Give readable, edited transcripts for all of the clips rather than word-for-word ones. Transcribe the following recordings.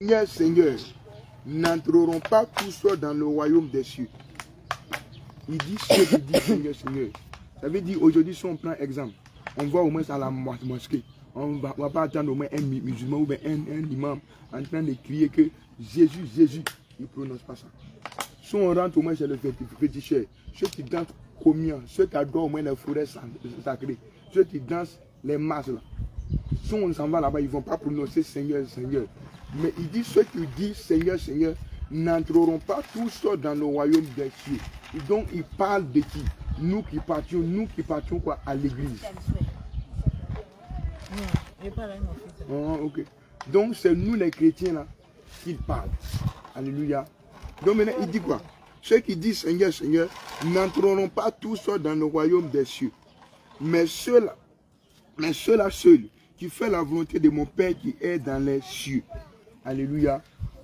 Seigneur, Seigneur, n'entreront pas tous dans le royaume des cieux. Il dit ceux qui disent Seigneur, Seigneur. Ça veut dire aujourd'hui, si on prend exemple, on va au moins à la mosquée. On ne va pas attendre au moins un musulman ou un imam en train de crier que Jésus, Jésus. Il ne prononce pas ça. Si on rentre au moins chez le féticheur, ceux qui dansent combien, ceux qui adorent au moins les forêts sacrées, ceux qui dansent les masses là. Si on s'en va là-bas, ils ne vont pas prononcer Seigneur, Seigneur. Mais il dit ceux qui disent Seigneur, Seigneur n'entreront pas tous dans le royaume des cieux. Et donc il parle de qui? Nous qui partions quoi, à l'église. Okay. Donc c'est nous les chrétiens là qu'il parle. Alléluia. Donc maintenant il dit quoi? Ceux qui disent Seigneur, Seigneur n'entreront pas tous dans le royaume des cieux. Mais ceux-là seuls qui font la volonté de mon Père qui est dans les cieux. Alléluia.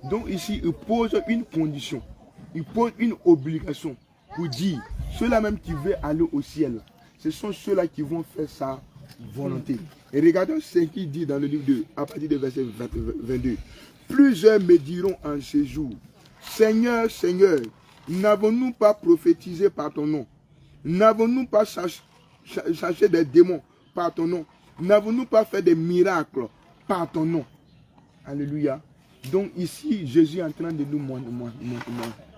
Donc ici, il pose une condition. Il pose une obligation pour dire, ceux-là même qui veulent aller au ciel, ce sont ceux-là qui vont faire sa volonté. Et regardons ce qu'il dit dans le livre 2, à partir du verset 22. Plusieurs me diront en ce jour, Seigneur, Seigneur, n'avons-nous pas prophétisé par ton nom? N'avons-nous pas chassé des démons par ton nom? N'avons-nous pas fait des miracles par ton nom? Alléluia. Donc ici, Jésus est en train de nous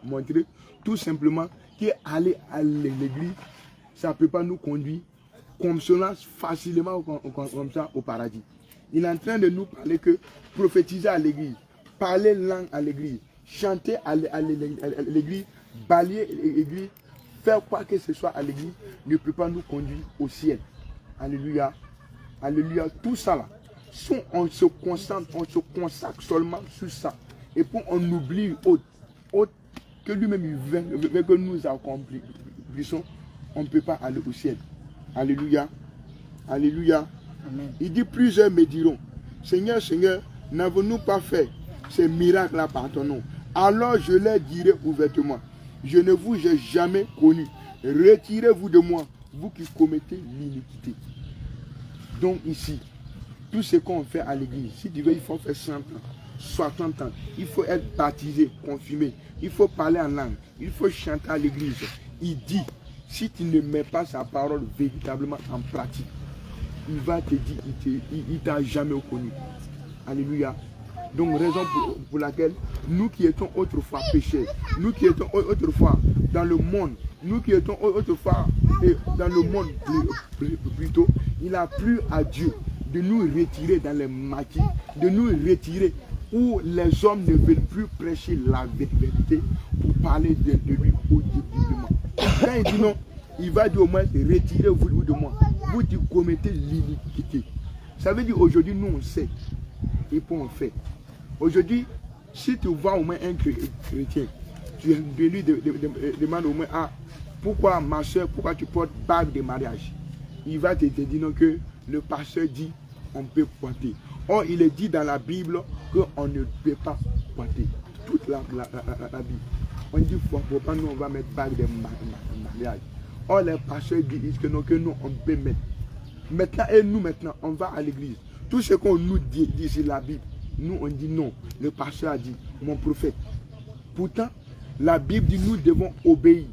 montrer tout simplement qu'aller à l'église, ça ne peut pas nous conduire comme cela facilement comme ça au paradis. Il est en train de nous parler que prophétiser à l'église, parler langue à l'église, chanter à l'église, balayer l'église, faire quoi que ce soit à l'église, ne peut pas nous conduire au ciel. Alléluia. Alléluia. Tout ça là. Si on se concentre, on se consacre seulement sur ça. Et puis on oublie autre que lui-même veut que nous accomplissons, on ne peut pas aller au ciel. Alléluia. Alléluia. Amen. Il dit plusieurs me diront, Seigneur, Seigneur, n'avons-nous pas fait ces miracles-là par ton nom? Alors je leur dirai ouvertement, je ne vous ai jamais connu. Retirez-vous de moi, vous qui commettez l'iniquité. Donc ici, tout ce qu'on fait à l'église, si tu veux, il faut faire 100 ans, 60 ans. Il faut être baptisé, confirmé. Il faut parler en langue. Il faut chanter à l'église. Il dit, si tu ne mets pas sa parole véritablement en pratique, il va te dire, il t'a jamais connu. Alléluia. Donc, raison pour laquelle nous qui étions autrefois pécheurs, nous qui étions autrefois dans le monde, nous qui étions autrefois dans le monde plutôt, il a plu à Dieu de nous retirer dans les maquis, de nous retirer où les hommes ne veulent plus prêcher la vérité pour parler de lui audiblement. Quand il dit non, il va dire au moins retirez-vous de moi, vous qui commettez l'iniquité. Ça veut dire aujourd'hui nous on sait et puis on fait. Aujourd'hui, si tu vois au moins un chrétien, tu lui demandes au moins pourquoi ma soeur, pourquoi tu portes bague de mariage? Il va te dire non que le pasteur dit on peut porter. Or, il est dit dans la Bible qu'on ne peut pas porter. Toute la Bible. On dit faut pas nous on va mettre bague de mariage. Or, les pasteurs disent que non, on peut mettre. Maintenant, et nous maintenant, on va à l'église. Tout ce qu'on nous dit sur la Bible, nous on dit non. Le pasteur a dit, mon prophète. Pourtant, la Bible dit nous devons obéir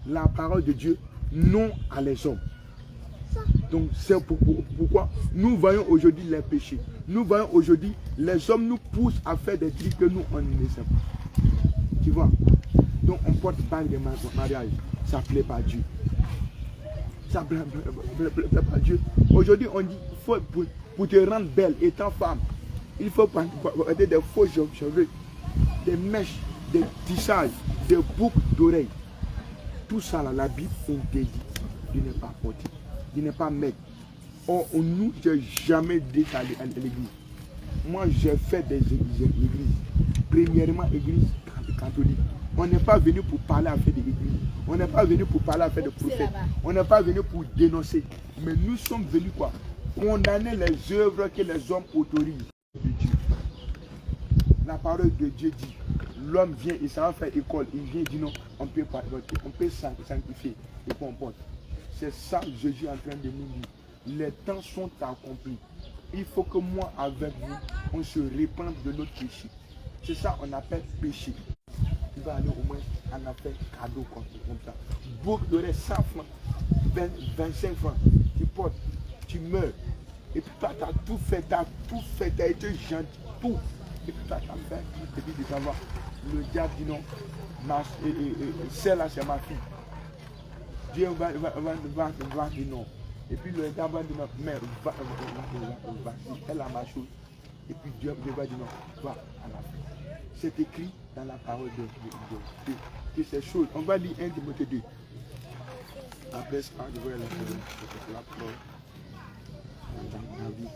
la parole de Dieu, non à les hommes. Donc c'est pourquoi nous voyons aujourd'hui les péchés. Nous voyons aujourd'hui les hommes nous poussent à faire des trucs que nous on ne sait pas. Tu vois? Donc on porte bague de mariage. Ça ne plaît pas à Dieu. Ça ne plaît pas à Dieu. Aujourd'hui on dit pour te rendre belle étant femme, il faut porter des faux cheveux, des mèches, des tissages, des boucles d'oreilles. Tout ça là, la Bible interdit de ne pas porter. De ne pas mettre. Or, on nous a jamais dit à l'église. Moi, j'ai fait des églises. Premièrement, église catholique. On n'est pas venu pour parler à faire des églises. On n'est pas venu pour parler à faire des prophètes. On n'est pas venu pour dénoncer. Mais nous sommes venus quoi? Condamner les œuvres que les hommes autorisent de Dieu. La parole de Dieu dit, l'homme vient, il s'en va faire école. Il vient, il dit non, on peut sanctifier et qu'on porte. C'est ça Jésus est en train de nous dire. Les temps sont accomplis. Il faut que moi avec vous, on se répande de notre péché. C'est ça qu'on appelle péché. Tu vas aller au moins en affaire cadeau comme ça. Boucle donner 100 francs, 25 francs. Tu portes, tu meurs. Et puis toi, tu as tout fait, tu as été gentil, tout. Et puis toi, tu as fait, et puis tu vas voir. Le diable dit non, celle-là, c'est ma fille. Dieu va dire non. Et puis le diable va dire non, mais va, elle a ma chose. Et puis Dieu va dire non, va à la fin. C'est écrit dans la parole de Dieu que ces choses, on va lire 1 Timothée 2. Après ça, je vais la parole dans la vie.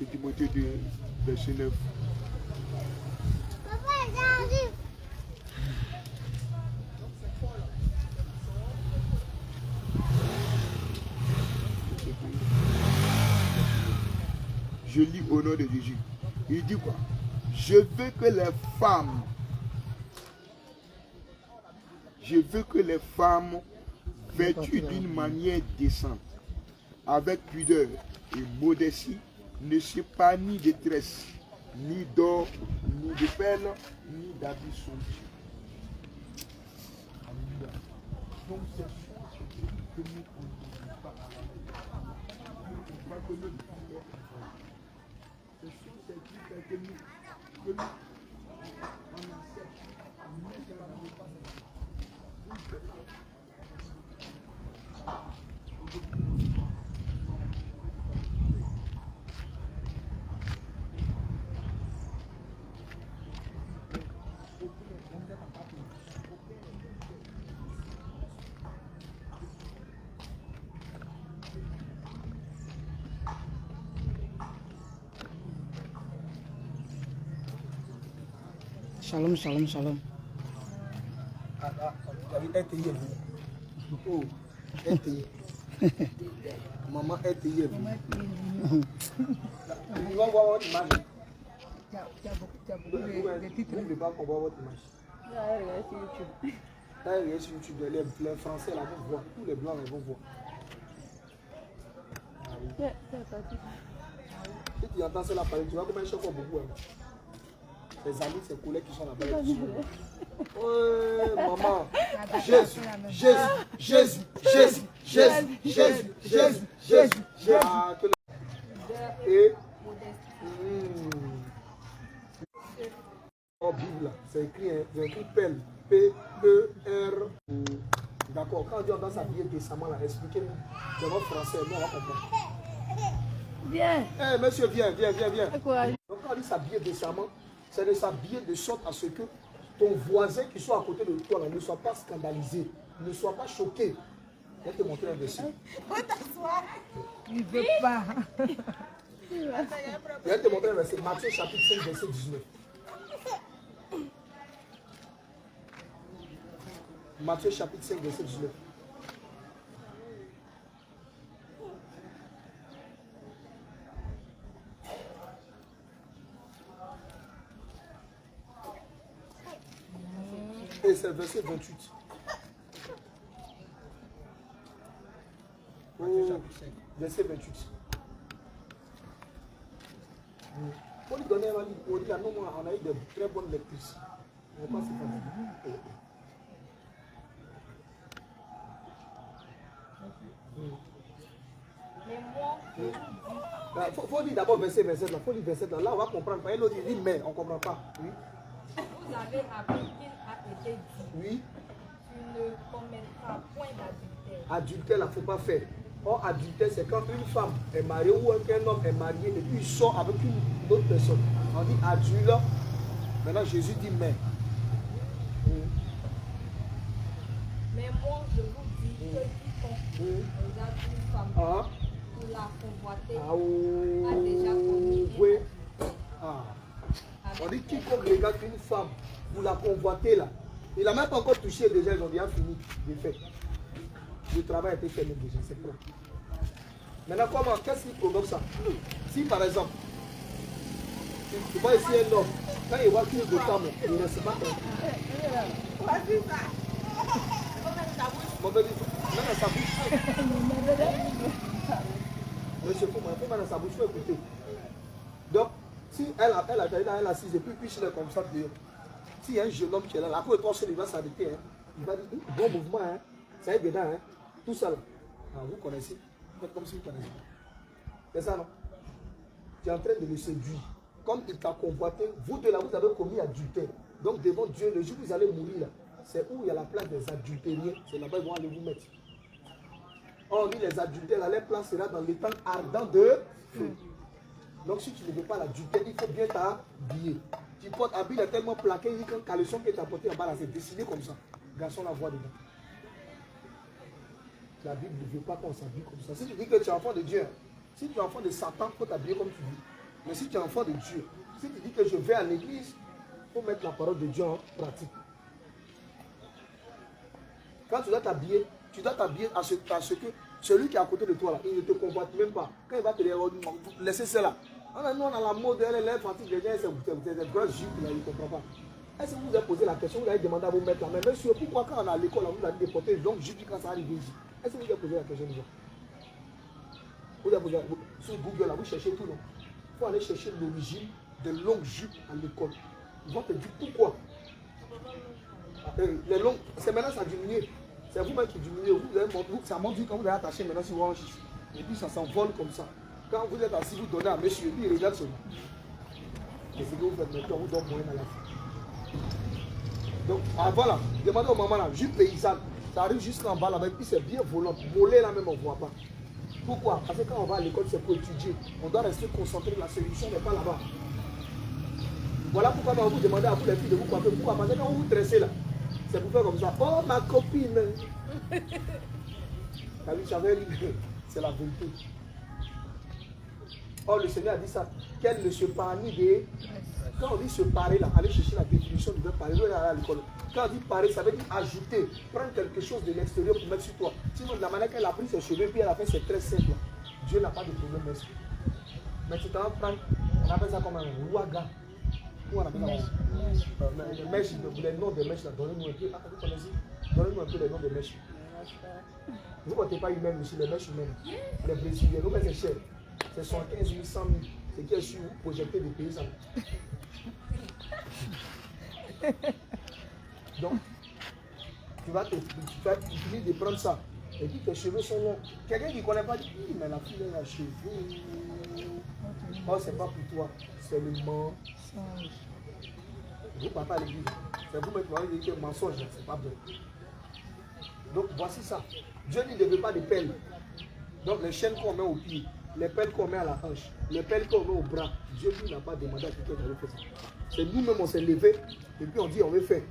1 Timothée 2, verset 9. Papa, j'arrive. Je lis au nom de Jésus. Il dit quoi? Je veux que les femmes vêtues d'une manière décente, avec pudeur et modestie, ne s'épargnent ni de tresses, ni d'or, ni de perles, ni d'habits somptueux. Donc c'est ce que nous ne pas. Shalom, shalom, shalom. Oh, maman est hier. Ils vont voir votre image. Vous ne pouvez pas voir votre image. Là, il y a sur YouTube. Les Français là vont voir. Tous les Blancs là vont voir. Si tu entends cela parler, tu vois comment ils chauffent beaucoup. Les amis, ses collègues qui sont là-bas. Oh, maman. Jésus, Jésus, Jésus, Jésus, Jésus, Jésus, Jésus, Jésus, Jésus. Et. Oh, Bible, c'est écrit PEL. P-E-R. D'accord, quand Dieu entend s'habiller décemment, là, expliquez-nous. C'est votre français, nous on va comprendre. Viens. Eh, monsieur, viens. Donc, quand on dit s'habiller décemment, c'est de s'habiller de sorte à ce que ton voisin qui soit à côté de toi là, ne soit pas scandalisé, ne soit pas choqué. Je vais te montrer un verset. Il ne veut pas. Je vais te montrer un verset. Matthieu chapitre 5, verset 19. Matthieu chapitre 5, verset 19. Et c'est verset 28. Oh, verset 28. Pour lui donner un livre, on dit, non, on a eu de très bonnes lectrices. On va pas se fatiguer. Il faut dire d'abord verset 27 là. Faut dire verset là. Là, on va comprendre. Pas l'autre dit mais on ne comprend pas. Oui. Vous avez appris qu'il a été dit. Oui. Tu ne commettras point d'adultère. Adultère, il ne faut pas faire. Or, adultère, c'est quand une femme est mariée ou qu'un homme est marié et puis il sort avec une autre personne. On dit adulte. Maintenant, Jésus dit mais. Mais moi, je vous dis que quiconque regarde une femme pour la convoiter a déjà commis. Oui. On dit quiconque regarde une femme pour la convoiter là. Il n'a même pas encore touché déjà, ils ont déjà fini de faire. Le travail a été fait déjà, c'est clair. Maintenant, comment, qu'est-ce qui provoque ça? Si par exemple, tu vois ici un homme, quand il voit plus de femmes, il ne reste pas tranquille. Dans sa bouche. Monsieur, il faut mettre dans sa bouche, il faut écouter. elle assise et puis je l'ai comme ça dehors. S'il y a un jeune homme qui est là, la cour de toi, il va s'arrêter. Hein. Il va dire, bon mouvement, hein. Ça y est dedans, hein. Tout ça là. Ah, vous connaissez. Vous faites comme si vous connaissez. C'est ça, non? Tu es en train de le séduire. Comme il t'a convoité, vous deux là, vous avez commis adultère. Donc devant Dieu, le jour où vous allez mourir là, c'est où il y a la place des adultériens. C'est là-bas ils vont aller vous mettre. On dit les adultères, là, leur place sera dans l'étang ardent de feu. Donc si tu ne veux pas l'adultère, il faut bien t'habiller. Tu portes habit est tellement plaqué, il dit qu'un caleçon qui est apporté en bas là, c'est dessiné comme ça. Garçon la voit dedans. La Bible ne veut pas qu'on s'habille comme ça. Si tu dis que tu es enfant de Dieu, si tu es enfant de Satan, il faut t'habiller comme tu dis. Mais si tu es enfant de Dieu, si tu dis que je vais à l'église, il faut mettre la parole de Dieu en pratique. Quand tu dois t'habiller à ce que celui qui est à côté de toi, là, il ne te convoite même pas. Quand il va te dire, laissez cela. Nous, on a la mode, elle est fatigue, les gens, c'est des grosses jupes, il ne comprend pas. Est-ce que vous avez posé la question, vous avez demandé à vous mettre la main, monsieur, pourquoi quand on est à l'école, vous avez déporté donc jupe quand ça arrive ici? Est-ce que vous avez posé la question déjà? Vous avez posé sur Google, là, vous cherchez tout, non? Il faut aller chercher l'origine des longues jupes à l'école. Ils vont te dire pourquoi. Les longues, c'est maintenant ça diminue. C'est vous-même qui diminuez. Ça monte quand vous avez attaché maintenant sur un chiffre. Et puis ça s'envole comme ça. Quand vous êtes assis, vous donnez à monsieur, lui il regarde sur vous. Et c'est que vous faites maintenant, vous donnez moyen à la fin. Donc, voilà, demandez au maman là, jupe paysanne. Ça arrive jusqu'en bas là-bas, et puis c'est bien volant. Mollet là même, on ne voit pas. Pourquoi? Parce que quand on va à l'école, c'est pour étudier. On doit rester concentré, la solution n'est pas là-bas. Voilà pourquoi on vous demande à vous les filles de vous coiffer. Pourquoi? Parce que quand vous vous dressez là, c'est pour faire comme ça. Oh ma copine! C'est la vérité. Oh, le Seigneur a dit ça. Qu'elle ne se parie des. Quand on dit se parer là, allez chercher la définition de parer. Vous allez à l'école. Quand on dit parer, ça veut dire ajouter, prendre quelque chose de l'extérieur pour mettre sur toi. Sinon, de la manière qu'elle a pris ses cheveux, puis elle a fait, c'est très simple. Dieu n'a pas de problème là-dessus. Mais tu t'en prends, on appelle ça comme un ouaga. Où on appelle ça? Les mèches, les noms des mèches là, donnez-nous un peu. Vous connaissez? Donnez-nous un peu les noms des mèches. Vous ne comptez pas humaines aussi, les mèches humaines. Les brésiliens, nous, c'est cher. C'est 75 000, 100 000. C'est qui est sur vous projeter des pays. Donc, tu vas finir de prendre ça. Et puis tes cheveux sont longs. Quelqu'un qui ne connaît pas dit, mais la fille elle a les cheveux. Oh, c'est pas pour toi. C'est le mensonge. Vous partez à l'église. C'est vous-même qui allez dire que mensonge, c'est pas bon. Donc voici ça. Dieu ne veut pas de pelles. Donc les chaînes qu'on met au pied, les pelles qu'on met à la hanche, les pelles qu'on met au bras, Dieu lui n'a pas demandé à quelqu'un d'aller faire ça. C'est nous-mêmes on s'est levé et puis on dit on veut faire.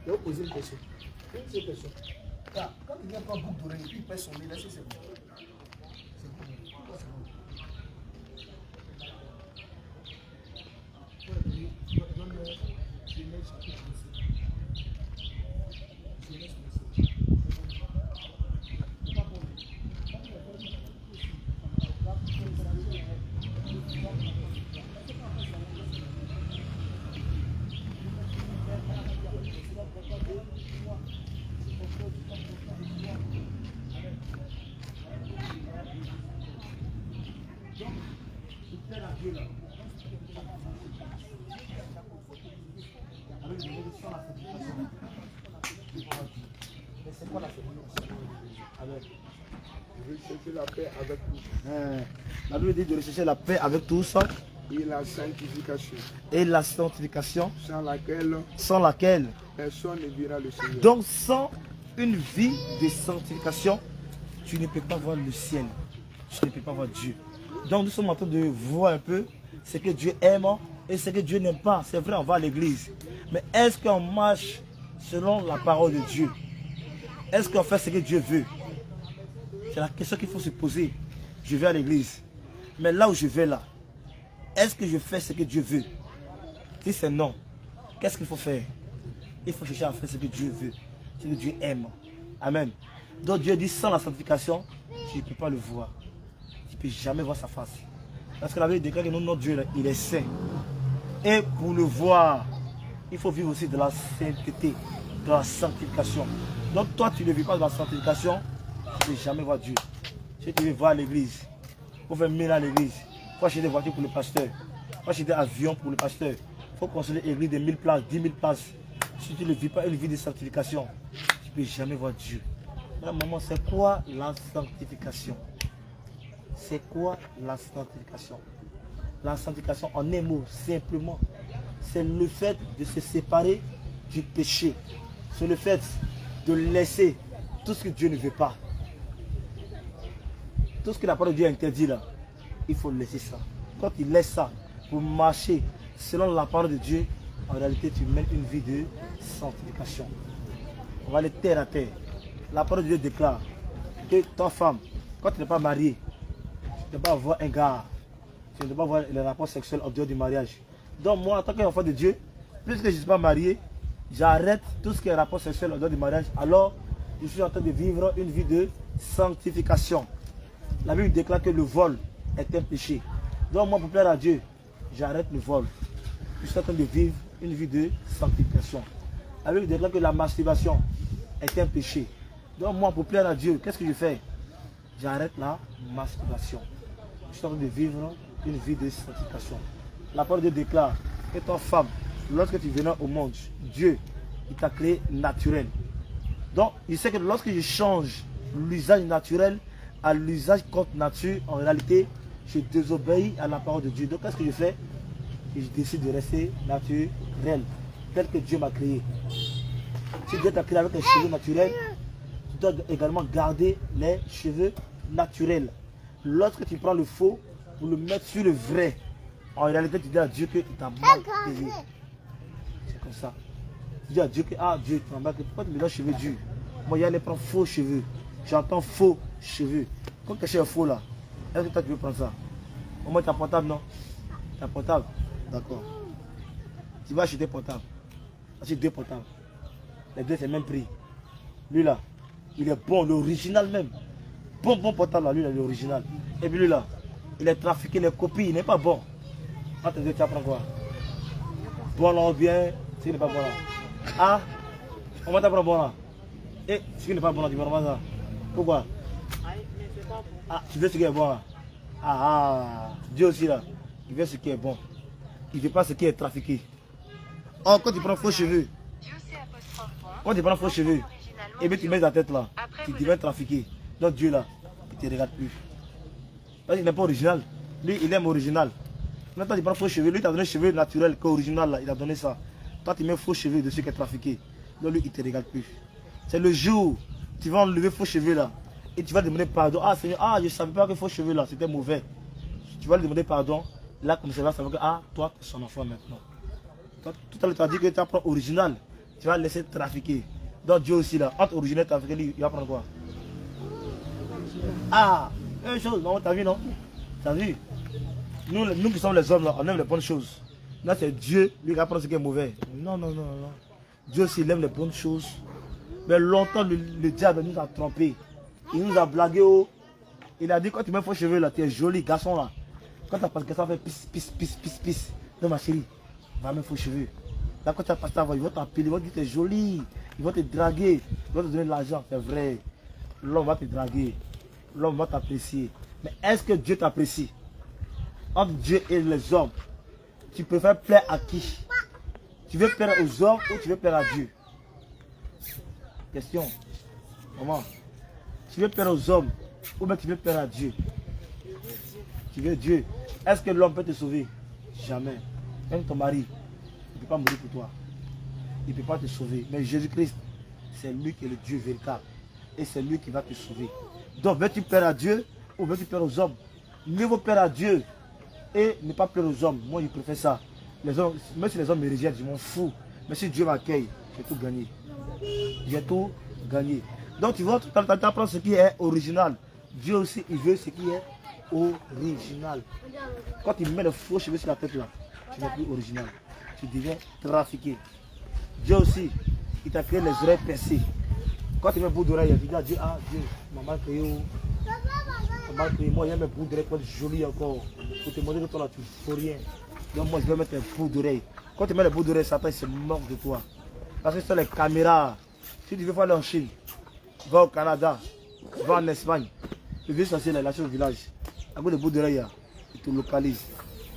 Je vais vous poser une question. Une seule question. Car quand il vient prendre boucle d'oreille et puis il pèse son nez, laissez c'est bon. C'est bon. Pourquoi c'est bon? La paix avec tous. La Bible dit de rechercher la paix avec tous. Et la sanctification. Et la sanctification. Sans laquelle personne ne verra le Seigneur. Donc sans une vie de sanctification, tu ne peux pas voir le ciel. Tu ne peux pas voir Dieu. Donc nous sommes en train de voir un peu ce que Dieu aime et ce que Dieu n'aime pas. C'est vrai, on va à l'église. Mais est-ce qu'on marche selon la parole de Dieu? Est-ce qu'on fait ce que Dieu veut? C'est la question qu'il faut se poser. Je vais à l'église. Mais là où je vais là, est-ce que je fais ce que Dieu veut? Si c'est non, qu'est-ce qu'il faut faire? Il faut chercher à faire ce que Dieu veut, ce que Dieu aime. Amen. Donc Dieu dit sans la sanctification, tu ne peux pas le voir. Tu ne peux jamais voir sa face. Parce que la Bible déclare que notre Dieu, là, il est saint. Et pour le voir, il faut vivre aussi de la sainteté, de la sanctification. Donc toi, tu ne vis pas de la sanctification, tu ne peux jamais voir Dieu. Si tu veux voir l'église, pour faire mêler à l'église, faut acheter des voitures pour le pasteur, faut acheter des avions pour le pasteur, faut construire une église de 1000 places, 10 000 places. Si tu ne vis pas une vie de sanctification, tu ne peux jamais voir Dieu. Là, maman, c'est quoi la sanctification? C'est quoi la sanctification? La sanctification, en un mot, simplement, c'est le fait de se séparer du péché. C'est le fait de laisser tout ce que Dieu ne veut pas. Tout ce que la parole de Dieu interdit là, il faut laisser ça. Quand tu laisses ça pour marcher selon la parole de Dieu, en réalité tu mènes une vie de sanctification. On va aller terre à terre. La parole de Dieu déclare que ta femme, quand tu n'es pas marié, tu ne dois pas avoir un gars, tu ne dois pas avoir les rapports sexuels en dehors du mariage. Donc moi, en tant qu'enfant de Dieu, puisque je ne suis pas marié, j'arrête tout ce qui est rapport sexuel en dehors du mariage. Alors, je suis en train de vivre une vie de sanctification. La Bible déclare que le vol est un péché. Donc moi, pour plaire à Dieu, j'arrête le vol. Je suis en train de vivre une vie de sanctification. La Bible déclare que la masturbation est un péché. Donc moi, pour plaire à Dieu, qu'est-ce que je fais? J'arrête la masturbation. Je suis en train de vivre une vie de sanctification. La parole de Dieu déclare que ta femme, lorsque tu venais au monde, Dieu, il t'a créé naturel. Donc, il sait que lorsque je change l'usage naturel à l'usage contre nature, en réalité, je désobéis à la parole de Dieu. Donc, qu'est-ce que je fais? Et je décide de rester naturel, tel que Dieu m'a créé. Si Dieu t'a créé avec les cheveux naturels, tu dois également garder les cheveux naturels. Lorsque tu prends le faux pour le mettre sur le vrai, en réalité, tu dis à Dieu qu'il t'a mal payé. C'est comme ça. Tu dis à Dieu que, ah Dieu, tu m'as mal payé. Pourquoi tu me donnes cheveux durs? Moi, il y a les prendre faux cheveux. J'entends faux cheveux. Quand tu achètes un faux là, est-ce que toi tu veux prendre ça? Au moins, tu as portable, non? Tu as portable? D'accord. Tu vas acheter portable. Achète 2 portables. Les 2, c'est le même prix. Lui là, il est bon, l'original même. Bon portable là, lui là, l'original. Et puis lui là, il est trafiqué, les copies, il n'est pas bon. Entre deux, tu apprends quoi? Bon là ou bien, ce qui n'est pas bon là. Ah, on va t'apprendre bon là. Et ce qui n'est pas bon là, tu vas revoir ça. Pourquoi? Ah, tu veux ce qui est bon là. Ah, Dieu aussi là, il veut ce qui est bon. Il ne veut pas ce qui est trafiqué. Oh, quand tu prends faux cheveux, et bien tu mets ta tête là, tu deviens trafiqué. Donc Dieu là, il ne te regarde plus. Parce qu'il n'est pas original. Lui, il aime original. Maintenant, tu prends faux cheveux, lui, il t'a donné cheveux naturels, qu'original là, il a donné ça. Toi, tu mets faux cheveux dessus qui est trafiqué. Donc lui, il ne te regarde plus. C'est le jour où tu vas enlever faux cheveux là, et tu vas demander pardon. Ah Seigneur, ah, je ne savais pas que faux cheveux là, c'était mauvais. Tu vas lui demander pardon. Là, comme ça va savoir que, ah, toi, tu es son enfant maintenant. Toi, tout à l'heure, tu as dit que tu apprends original, tu vas laisser trafiquer. Donc Dieu aussi là, entre original et trafiqué, lui, il va prendre quoi? Ah, une chose, non, t'as vu, non? T'as vu? Nous qui sommes les hommes là, on aime les bonnes choses. Là, c'est Dieu, lui, qui va prendre ce qui est mauvais. Non. Dieu aussi, il aime les bonnes choses. Mais longtemps, le diable nous a trompés. Il nous a blagué. Oh. Il a dit, quand tu mets faux cheveux là, tu es joli, garçon là. Quand tu as passé ça, fait pisse. Non, ma chérie, va mettre faux cheveux. Là, quand tu as passé ça, ils vont t'appeler, ils vont dire que tu es joli. Ils vont te draguer, ils vont te donner de l'argent. C'est vrai. L'homme va te draguer. L'homme va t'apprécier. Mais est-ce que Dieu t'apprécie? Entre Dieu et les hommes, tu préfères plaire à qui? Tu veux plaire aux hommes ou tu veux plaire à Dieu? Question. Comment? Tu veux plaire aux hommes ou bien tu veux plaire à Dieu? Tu veux Dieu. Est-ce que l'homme peut te sauver? Jamais. Même ton mari, il ne peut pas mourir pour toi. Il ne peut pas te sauver. Mais Jésus-Christ, c'est lui qui est le Dieu véritable. Et c'est lui qui va te sauver. Donc, veux-tu plaire à Dieu ou veux-tu plaire aux hommes? Mieux vaut plaire à Dieu et ne pas plaire aux hommes. Moi, je préfère ça. Les hommes, même si les hommes me rejettent, je m'en fous. Mais si Dieu m'accueille, j'ai tout gagné. J'ai tout gagné. Donc, tu vois, tu apprends ce qui est original. Dieu aussi, il veut ce qui est original. Quand tu mets le faux cheveux sur la tête là, tu n'es plus original. Tu deviens trafiqué. Dieu aussi, il t'a créé les oreilles percées. Quand tu mets un bout d'oreille, tu dis à Dieu, ah Dieu, maman créé où? Maman créé, moi j'aime un bout d'oreille pour être joli encore. Pour te montrer que toi là tu ne fais rien. Donc moi je vais mettre un bout d'oreille. Quand tu mets le bout d'oreille, Satan il se moque de toi. Parce que c'est les caméras. Si tu veux faire aller en Chine, va au Canada, va en Espagne. Le vieux sorcier là, il lâche au village. À cause de bout d'oreille, il te localise.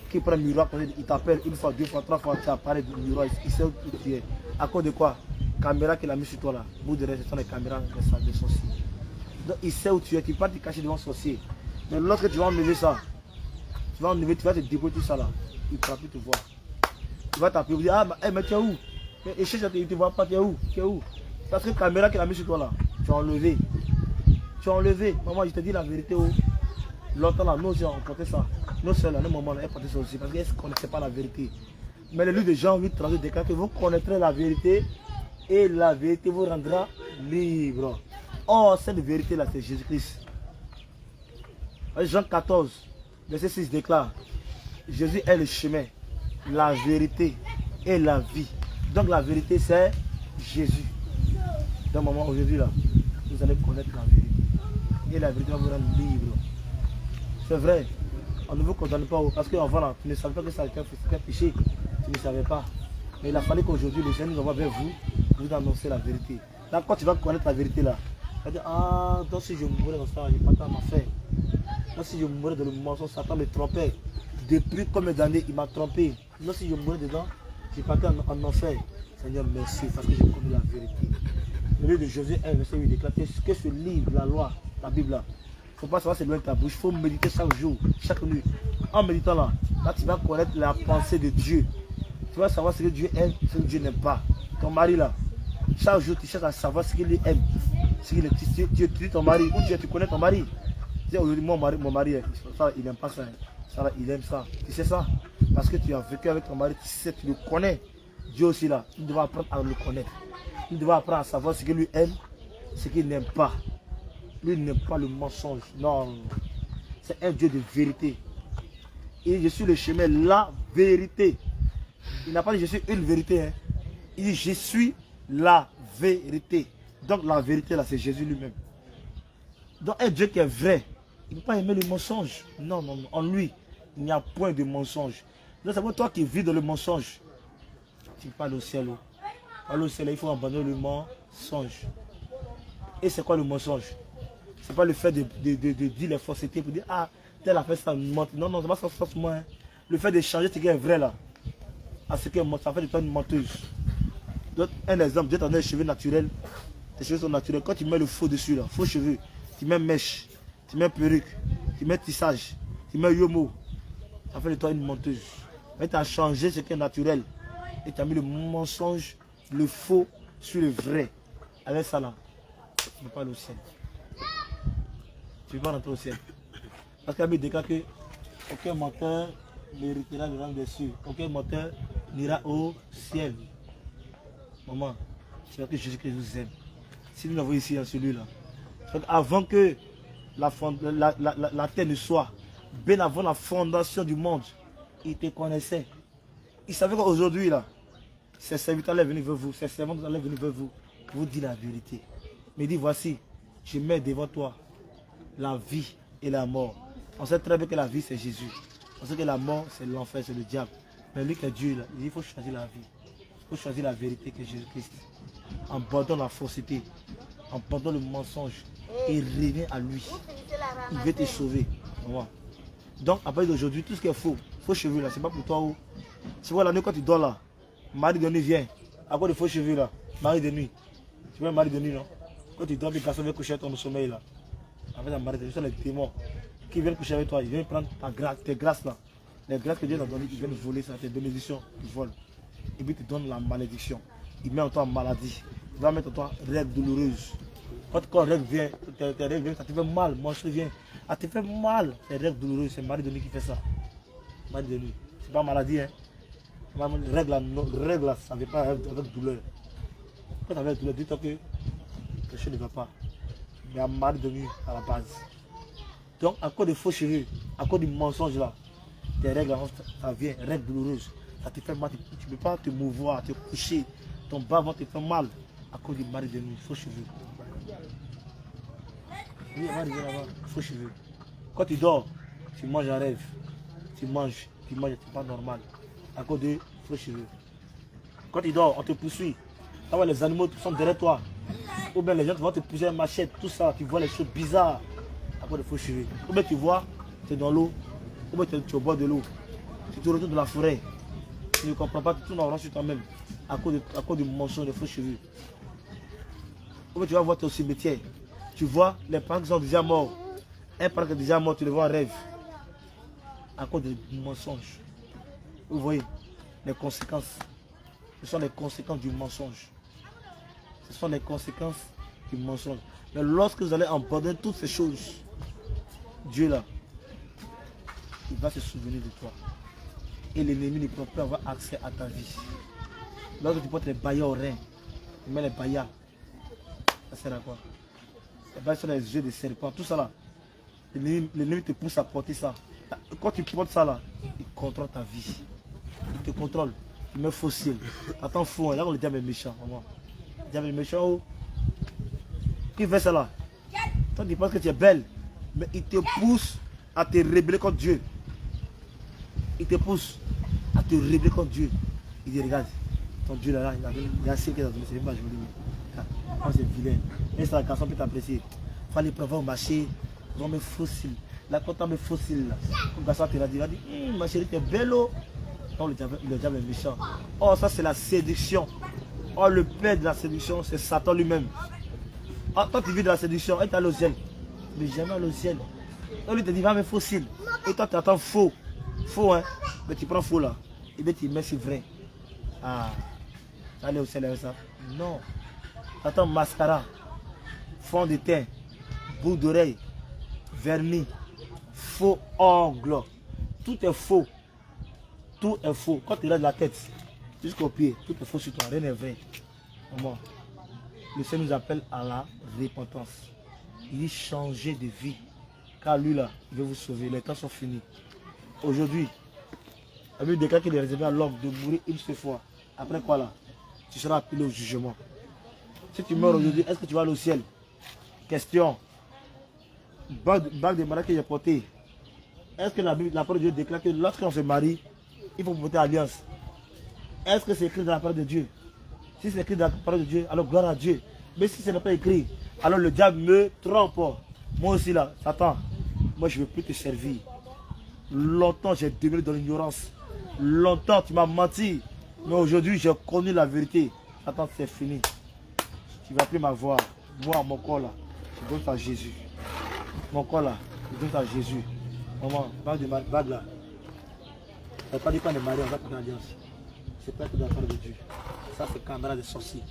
Qui prend un miroir, il t'appelle une fois, deux fois, trois fois, tu apparais du miroir, il sait où tu es. À cause de quoi? Caméra qu'il a mis sur toi là. Bout de reste, ce sont les caméras des sorciers. Donc il sait où tu es, tu peux pas te cacher devant le sorcier. Mais lorsque tu vas enlever ça, tu vas enlever, tu vas te débrouiller tout ça là, il ne pourra plus te voir. Il va t'appeler, il va dire, ah mais tu es où? Et cherche, il ne te voit pas, tu es où? Tu es où? Parce que la caméra qu'il a mis sur toi là, tu as enlevé. Tu as enlevé. Maman, je te dis la vérité. Oh. Longtemps là, nous aussi on portait ça. Nous seuls là, nos mamans, elles portaient ça aussi parce qu'elles ne connaissaient pas la vérité. Mais le livre de Jean 8, 32 déclare que vous connaîtrez la vérité et la vérité vous rendra libre. Or, cette vérité là, c'est Jésus-Christ. Jean 14, verset 6 déclare, Jésus est le chemin, la vérité et la vie. Donc la vérité c'est Jésus. Donc maman, aujourd'hui là, vous allez connaître la vérité. Et la vérité va vous rendre libre. C'est vrai, on ne vous condamne pas parce qu'avant là, tu ne savais pas que ça était un péché. Tu ne savais pas. Mais il a fallu qu'aujourd'hui les gens nous envoient vers vous, vous annoncer la vérité. Là, quand tu vas connaître la vérité là, tu vas dire, ah, donc si je mourais dans ça, je n'ai pas tant à faire. Donc si je mourais dans le mensonge, Satan me trompait. Depuis combien d'années il m'a trompé. Donc si je mourais dedans, je n'ai pas tant en enfer. Seigneur, merci parce que j'ai connu la vérité. Le livre de Josué 1, verset 8 déclare que ce livre, la loi, la Bible là, il ne faut pas savoir c'est loin de ta bouche, il faut méditer chaque jour, chaque nuit. En méditant là, tu vas connaître la pensée de Dieu. Tu vas savoir ce que Dieu aime, ce que Dieu n'aime pas. Ton mari là, chaque jour tu cherches à savoir ce qu'il aime. Ce qu'il aime. Tu dis ton mari, ou tu connais ton mari. Tu dis aujourd'hui mon mari, ça, il n'aime pas ça. Ça, il aime ça. Tu sais ça? Parce que tu as vécu avec ton mari, tu sais, tu le connais. Dieu aussi là, il devra apprendre à le connaître. Il devra apprendre à savoir ce qu'il lui aime, ce qu'il n'aime pas. Lui n'aime pas le mensonge. Non, c'est un Dieu de vérité. Et je suis le chemin, la vérité. Il n'a pas dit je suis une vérité. Hein. Il dit je suis la vérité. Donc la vérité là, c'est Jésus lui-même. Donc un Dieu qui est vrai, il ne peut pas aimer le mensonge. Non, non, non. En lui, il n'y a point de mensonge. Donc c'est pour toi qui vis dans le mensonge. Tu parles au ciel. Au ciel, il faut abandonner le mensonge. Et c'est quoi le mensonge? C'est pas le fait de dire les faussetés pour dire ah, tel a fait ça, ment. Non, non, c'est pas ça forcément. Hein. Le fait de changer ce qui est vrai là, à ce qui est mensonge, ça fait de toi une menteuse. Donc, un exemple, Dieu t'a donné les cheveux naturels. Tes cheveux sont naturels. Quand tu mets le faux dessus là, faux cheveux, tu mets mèche, tu mets perruque, tu mets tissage, tu mets yomo, ça fait de toi une menteuse. Mais tu as changé ce qui est naturel et tu as mis le mensonge, le faux sur le vrai. Avec ça là, tu ne peux pas aller au ciel. Tu ne peux pas rentrer au ciel. Parce qu'il y a déclare que aucun menteur n'héritera le rang des cieux. Aucun menteur n'ira au ciel. Maman, c'est parce que Jésus-Christ nous aime. Si nous l'avons ici en celui-là, avant que la terre ne soit, bien avant la fondation du monde, il te connaissait. Il savait qu'aujourd'hui, là, ses serviteurs allaient venir vers vous, ses servants allaient venir vers vous, pour vous dire la vérité. Mais il dit, voici, je mets devant toi la vie et la mort. On sait très bien que la vie, c'est Jésus. On sait que la mort, c'est l'enfer, c'est le diable. Mais lui qui est Dieu, là, il dit, il faut choisir la vie. Il faut choisir la vérité que Jésus-Christ. Abandonne la fausseté, abandonne le mensonge et reviens à lui. Il veut te sauver. Donc, à partir d'aujourd'hui, tout ce qui est faux cheveux là, c'est pas pour toi. Tu vois la nuit quand tu dors là, mari de nuit vient. À quoi de faux cheveux là, mari de nuit. Tu vois un mari de nuit, non? Quand tu dors, les personnes viennent coucher ton sommeil là. Avec un mari de nuit, ce sont les démons qui viennent coucher avec toi. Ils viennent prendre tes grâces là. Les grâces que Dieu t'a données, ils viennent voler ça, tes bénédictions, ils volent. Et puis, ils te donnent la malédiction. Il met en toi maladie. Il va mettre en toi règles douloureuses. Quand règle vient, tes règles viennent, ça te fait mal. Mon cheveu vient, ça te fait mal. C'est règles douloureuses, c'est mari de nuit qui fait ça. Mari de nuit. C'est pas maladie, hein. Règle là, ça ne veut pas avec douleur. Quand tu as douleur, dis-toi que le cheveu ne va pas. Mais un mari de nuit à la base. Donc, à cause de faux cheveux, à cause du mensonge là, tes règles, ça vient, règles douloureuses. Ça te fait mal, tu ne peux pas te mouvoir, te coucher. Ton bas va te faire mal à cause du mari de nuit, faux cheveux. Oui, faux cheveux. Quand tu dors, tu manges en rêve. Tu manges, c'est pas normal. À cause de faux cheveux. Quand tu dors, on te poursuit. Tu vois les animaux sont derrière toi. Ou bien les gens vont te pousser une machette, tout ça. Tu vois les choses bizarres à cause de faux cheveux. Ou bien tu vois, tu es dans l'eau, Ou bien tu es au bord de l'eau. Tu te retrouves dans la forêt. Tu ne comprends pas, tu tournes en rond sur toi-même à cause du mensonge, des faux cheveux. Ou bien tu vas voir ton cimetière. Tu vois les parents qui sont déjà morts. Un parent qui est déjà mort, tu le vois en rêve. À cause du mensonge. Vous voyez les conséquences. Ce sont les conséquences du mensonge. Ce sont les conséquences du mensonge. Mais lorsque vous allez abandonner toutes ces choses, Dieu là, il va se souvenir de toi. Et l'ennemi ne pourra plus avoir accès à ta vie. Lorsque tu portes les baillards au rein, tu mets les baillards, ça sert à quoi? Les baillards sont les yeux des serpents, tout ça là. L'ennemi te pousse à porter ça. Quand tu portes ça là, il contrôle ta vie. Il te contrôle. Il met fossile. Attends, fou, là le diable est méchant. Le diable est méchant. Oh. Qui fait ça là? Toi tu penses que tu es belle, mais il te pousse à te rébeller contre Dieu. Il te pousse à te rébeller contre Dieu. Il dit regarde, ton Dieu là, il y a un ciel qui est dans le c'est pas joli. C'est vilain. Mais c'est la garçon peut t'apprécier. Il fallait prévoir au marché, ils ont mes fossiles. Là quand tu as mes fossiles là, le garçon te l'a dit, ma chérie tu es belle. Oh. Non, le diable est méchant. Oh, ça c'est la séduction. Oh, le père de la séduction, c'est Satan lui-même. Oh, toi tu vis de la séduction, et tu allé au ciel. Mais jamais allé au ciel. Donc lui te dit, va mes fossiles. Et toi tu attends faux. Faux, hein. Mais tu prends faux là. Et bien tu mets c'est vrai. Ah, tu allé au ciel avec ça? Non. Tu attends mascara, fond de teint, boucle d'oreille, vernis, faux ongles. Tout est faux. Tout est faux. Quand tu regardes la tête jusqu'au pied, tout est faux sur toi. Rien n'est vrai. Comment? Le Seigneur nous appelle à la repentance. Il dit changer de vie. Car lui là, il veut vous sauver. Les temps sont finis. Aujourd'hui, la Bible déclare qu'il est réservé à l'homme de mourir une seule fois. Après quoi là? Tu seras appelé au jugement. Si tu meurs aujourd'hui, est-ce que tu vas aller au ciel? Question. Bague de mariage que j'ai porté. Est-ce que la parole de Dieu déclare que lorsqu'on se marie, il faut porter alliance? Est-ce que c'est écrit dans la parole de Dieu? Si c'est écrit dans la parole de Dieu, alors gloire à Dieu. Mais si ce n'est pas écrit, alors le diable me trompe. Moi aussi là, Satan, moi je ne veux plus te servir. Longtemps j'ai demeuré dans l'ignorance. Longtemps tu m'as menti. Mais aujourd'hui j'ai connu la vérité. Satan, c'est fini. Tu ne vas plus m'avoir. Moi, mon corps là, je donne à Jésus. Mon corps là, je donne à Jésus. Maman, bague là. Ça ne veut pas dire qu'on est marié, on va prendre l'alliance. C'est pas que dans la parole de Dieu. Ça, c'est camarade des sorciers.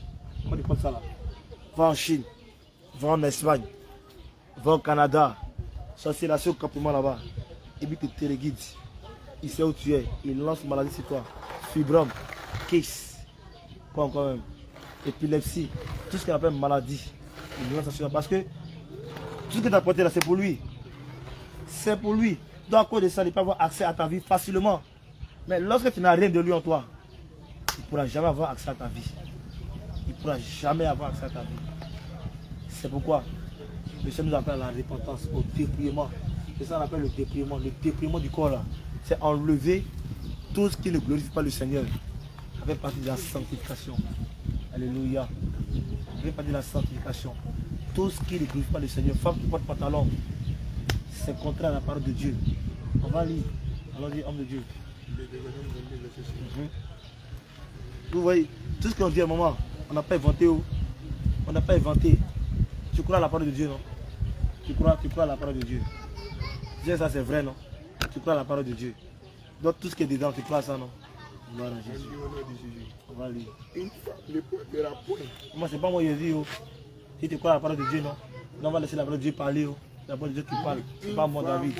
Quand tu prends ça là, va en Chine, va en Espagne, va au Canada, sorcier là, c'est au campement là-bas. Et puis, tu te téléguide. Il sait où tu es. Il lance maladie sur toi. Fibrome, kiss, quoi encore même, épilepsie, tout ce qu'on appelle maladie. Il lance ça sur toi. Parce que tout ce que tu as porté là, c'est pour lui. C'est pour lui. Donc, à cause de ça, il peut avoir accès à ta vie facilement. Mais lorsque tu n'as rien de lui en toi, il ne pourra jamais avoir accès à ta vie. Il ne pourra jamais avoir accès à ta vie. C'est pourquoi le Seigneur nous appelle à la repentance, au dépouillement. C'est ça qu'on appelle le dépouillement. Le dépouillement du corps là, c'est enlever tout ce qui ne glorifie pas le Seigneur. Ça fait partie de la sanctification. Alléluia. Ça fait partie de la sanctification. Tout ce qui ne glorifie pas le Seigneur. Femme qui porte pantalon, c'est contraire à la parole de Dieu. On va lire. Alors dit homme de Dieu. Vous voyez, tout ce qu'on dit à un moment, on n'a pas inventé. On n'a pas inventé. Tu crois à la parole de Dieu, non? Tu crois à la parole de Dieu. Dieu, ça c'est vrai, non? Tu crois à la parole de Dieu. Donc tout ce qui est dedans, tu crois à ça, non? Gloire à Jésus. On va lire. Une fois, le peuple de point. Moi, c'est pas moi qui dis. Si tu crois à la parole de Dieu, non? Non, on va laisser la parole de Dieu parler. La parole de Dieu qui parle. C'est pas moi, David.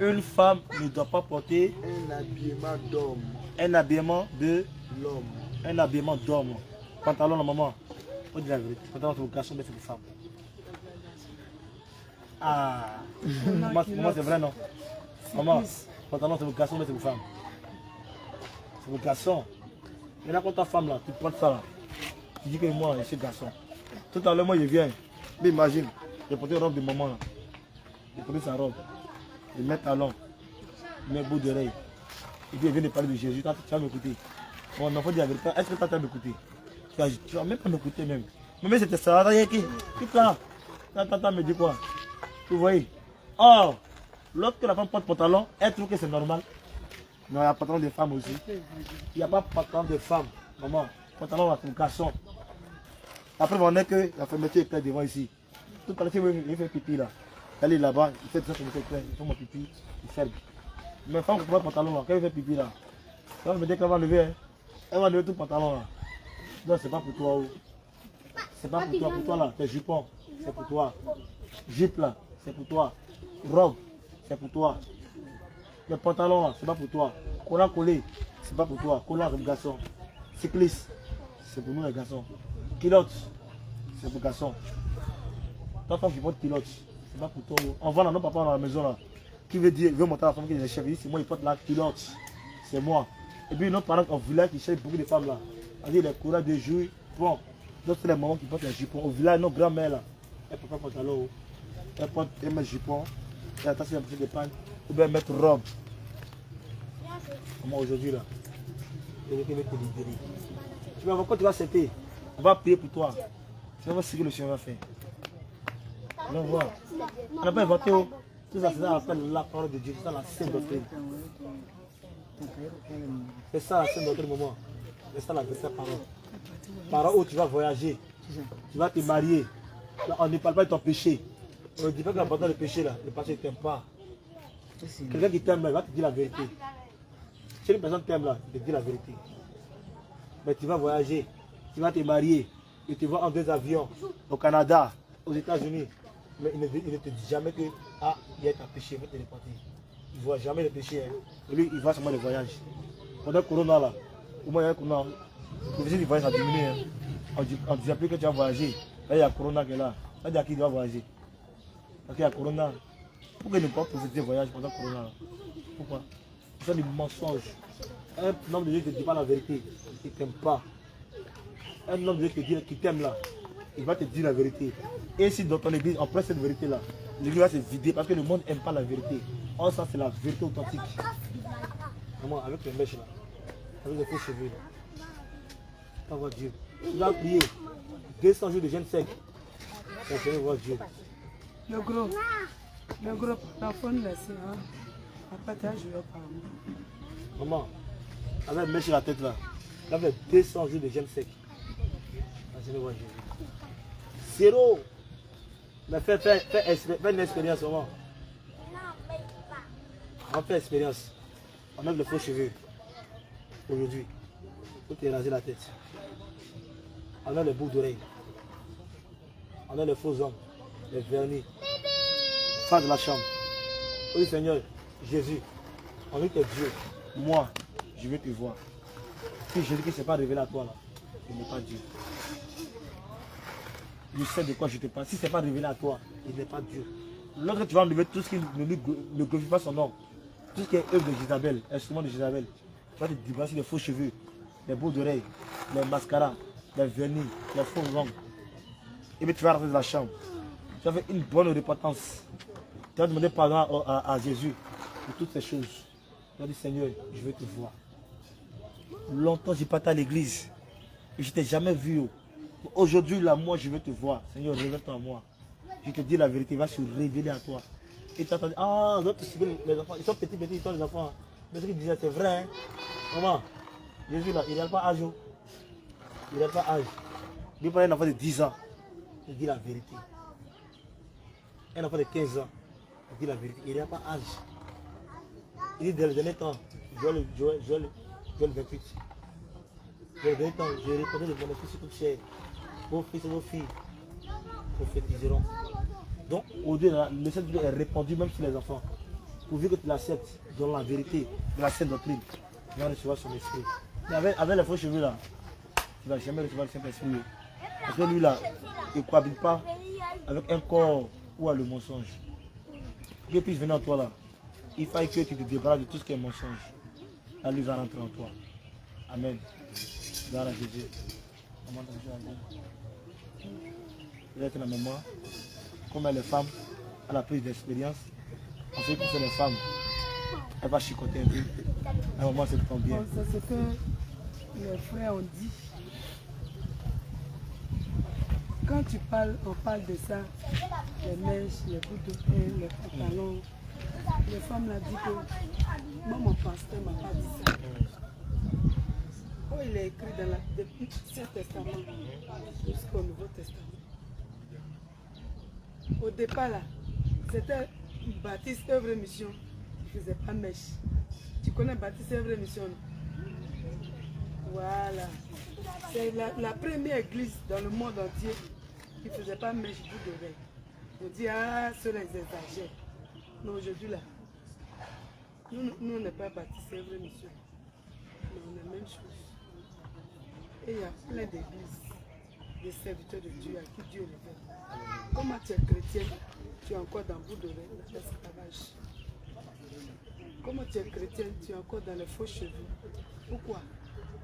Une femme ne doit pas porter un habillement d'homme. Un habillement de l'homme. Un habillement d'homme. Pantalon, la maman. On dit la vérité. Pantalon, c'est pour garçon, mais c'est pour femme. Ah. Maman, c'est vrai, non? Maman, pantalon, c'est pour garçon, mais c'est pour femme. C'est pour garçon. Et là, quand ta femme, là, tu portes ça, là. Tu dis que moi, je suis garçon. Tout à l'heure, moi, je viens. Mais imagine. J'ai porté une robe de maman là. J'ai porté sa robe. Je mets talon. Je mets bout d'oreille. Et puis il vient de parler de Jésus. Tu vas m'écouter. Mon enfant dit la vérité. Est-ce que tu vas m'écouter? Tu vas même pas m'écouter même. Mais c'était ça. Qui là? Tata me dit quoi? Vous voyez? Oh! Lorsque la femme porte pantalon, elle trouve que c'est normal. Non, il y a pantalon de femmes aussi. Il n'y a pas pantalon de femmes. Maman, pantalon pour garçon. Après, on est que la fermeture est claire devant ici. Tout le monde il fait pipi là. Elle est là-bas, il fait ça, il fait mon pipi, il ferme. Mais la femme qui porte pantalon là, quand elle fait pipi là, elle me dit qu'elle va lever, hein. Elle va lever tout le pantalon là. Non, c'est pas pour toi. C'est pas pour toi là, tes jupons, c'est pour toi. Jupe là, c'est pour toi. Robe, c'est pour toi. Le pantalon là, c'est pas pour toi. Collant collé, c'est pas pour toi. Collant comme garçon. Cycliste, c'est pour nous les garçons. Pilote, c'est pour garçons. Toi, femme qui porte pilote, c'est pas pour toi. On va dans nos papas dans la maison là. Qui veut dire, il veut montrer à la femme qui est le chef. Il dit, c'est moi, il porte la pilote. C'est moi. Et puis, nos parents au village qui cherchent beaucoup de femmes là. On dit, les courants de jouer. Bon, d'autres, c'est les mamans qui portent les jupons. Au village, nos grands-mères là, elles portent pas pantalon. Elles mettent jupons. Et attention, elles mettent des pannes. Ou bien mettre robe. Comment aujourd'hui là, je vais te libérer. Tu vas voir quand tu vas accepter, on va prier pour toi. Tu vas voir ce que le Seigneur va faire. On va voir. On n'a pas inventé tout ça, c'est ça qu'on appelle la parole de Dieu, c'est ça la sainte doctrine. C'est ça la sainte doctrine, maman. C'est ça la vraie parole. Parole où tu vas voyager, tu vas te marier. Là, on ne parle pas de ton péché. On ne dit pas que l'important le péché là, le péché ne t'aime pas. Quelqu'un qui t'aime, il va te dire la vérité. Si une personne t'aime là, il te dit la vérité. Mais tu vas voyager, tu vas te marier, et tu vas en 2 avions au Canada, aux États-Unis. Mais il ne te dit jamais que ah, il y a un péché, il va te repartir. Il ne voit jamais le péché. Hein. Et lui, il voit seulement le voyage. Pendant le corona là, au moins il y a un corona, le visite du voyage a diminué. Hein. On ne disait plus que tu vas voyager. Là, il y a corona qui est là. Là, il y a qui doit voyager. Parce qu'il y a corona. Pourquoi il ne peut pas profiter du voyage pendant le corona là? Pourquoi? C'est des mensonges. Un homme de Dieu ne te dit pas la vérité, il ne t'aime pas. Un homme de Dieu qui t'aime là, il va te dire la vérité. Et si dans ton église, on prend cette vérité là, l'église va se vider parce que le monde n'aime pas la vérité. Or ça c'est la vérité authentique. Maman, avec les mèches là, avec les faux cheveux là, on va voir Dieu. Tu vas prier 200 jours de jeûne sec. Tu vas voir Dieu. Le gros, l'enfant laissé, hein. Après, tu as joué par moi. Maman, avec mèche sur la tête là, il avait 200 jours de jeûne sec. Je vais voir Jésus. Zéro. Mais fais une expérience, maman. On fait expérience. On enlève le faux cheveux. Aujourd'hui. Faut te raser la tête. On enlève le boucle d'oreille. On enlève les faux hommes. Les vernis. Face de la chambre. Oui, Seigneur. Jésus, on dit que Dieu, moi, je veux te voir. Si Jésus ne s'est pas révélé à toi, là, il n'est pas Dieu. Je sais de quoi je te parle. Si ce n'est pas révélé à toi, il n'est pas Dieu. Lorsque tu vas enlever tout ce qui ne glorifie pas son nom, tout ce qui est œuvre de Jézabel, instrument de Jézabel, tu vas te débarrasser des faux cheveux, les boucles d'oreilles, les mascaras, les vernis, les faux ongles. Et puis tu vas rentrer dans la chambre. Tu vas faire une bonne repentance. Tu vas demander pardon à Jésus pour toutes ces choses. Tu vas dire, Seigneur, je veux te voir. Longtemps, j'ai pas été à l'église. Je ne t'ai jamais vu. Aujourd'hui, là, moi, je veux te voir. Seigneur, révèle-toi à moi. Je te dis la vérité, il va se révéler à toi. Et tu attends, ah, les enfants, ils sont petits, ils sont les enfants. Mais ce qu'ils disaient, c'est vrai. Hein? Maman, Jésus, là, il n'a pas âge. Il n'a pas âge. Il parle d'un enfant de 10 ans. Il dit la vérité. Un enfant de 15 ans. Il dit la vérité. Il n'a pas âge. Il dit, dans le dernier temps, Joël 28. Dans le dernier temps, je répondrai de bénéfices sur toute chair. Vos fils et vos filles prophétiseront. Donc, aujourd'hui, le message de Dieu est répandu même sur les enfants. Pourvu que tu l'acceptes dans la vérité de la sainte doctrine, tu vas recevoir son esprit. Mais avec les faux cheveux là, tu ne vas jamais recevoir le Saint-Esprit. Parce que lui là, il ne cohabite pas avec un corps ou à le mensonge. Pour qu'il puisse venir en toi là, il faut que tu te débarrasses de tout ce qui est mensonge. Là, lui va rentrer en toi. Amen. Gloire à Jésus. Vous êtes la mémoire. Comme les femmes, à la prise d'expérience, en ce qui concerne les femmes, elle va chicoter un peu. À un moment, c'est trop bien. C'est ce que les frères ont dit. Quand tu parles, on parle de ça, les mèches, les bouts de pain, les pantalons. les femmes l'ont dit que moi, mon pasteur m'a pas dit ça. Oh, il est écrit dans depuis l'Ancien Testament jusqu'au Nouveau Testament. Au départ, là, c'était Baptiste œuvre mission. Il ne faisait pas mèche. Tu connais Baptiste œuvre mission? Voilà. C'est la première église dans le monde entier qui ne faisait pas mèche bout d'oreille. On dit, ah, ceux-là, ils exagèrent. Non, aujourd'hui, là, nous, on n'est pas Baptiste œuvre mission. Mais on est la même chose. Et il y a plein d'églises, des serviteurs de Dieu à qui Dieu les fait. Comment tu es chrétien, tu es encore dans le bout d'oreille, dans l'esclavage. Comment tu es chrétien, tu es encore dans les faux cheveux. Pourquoi?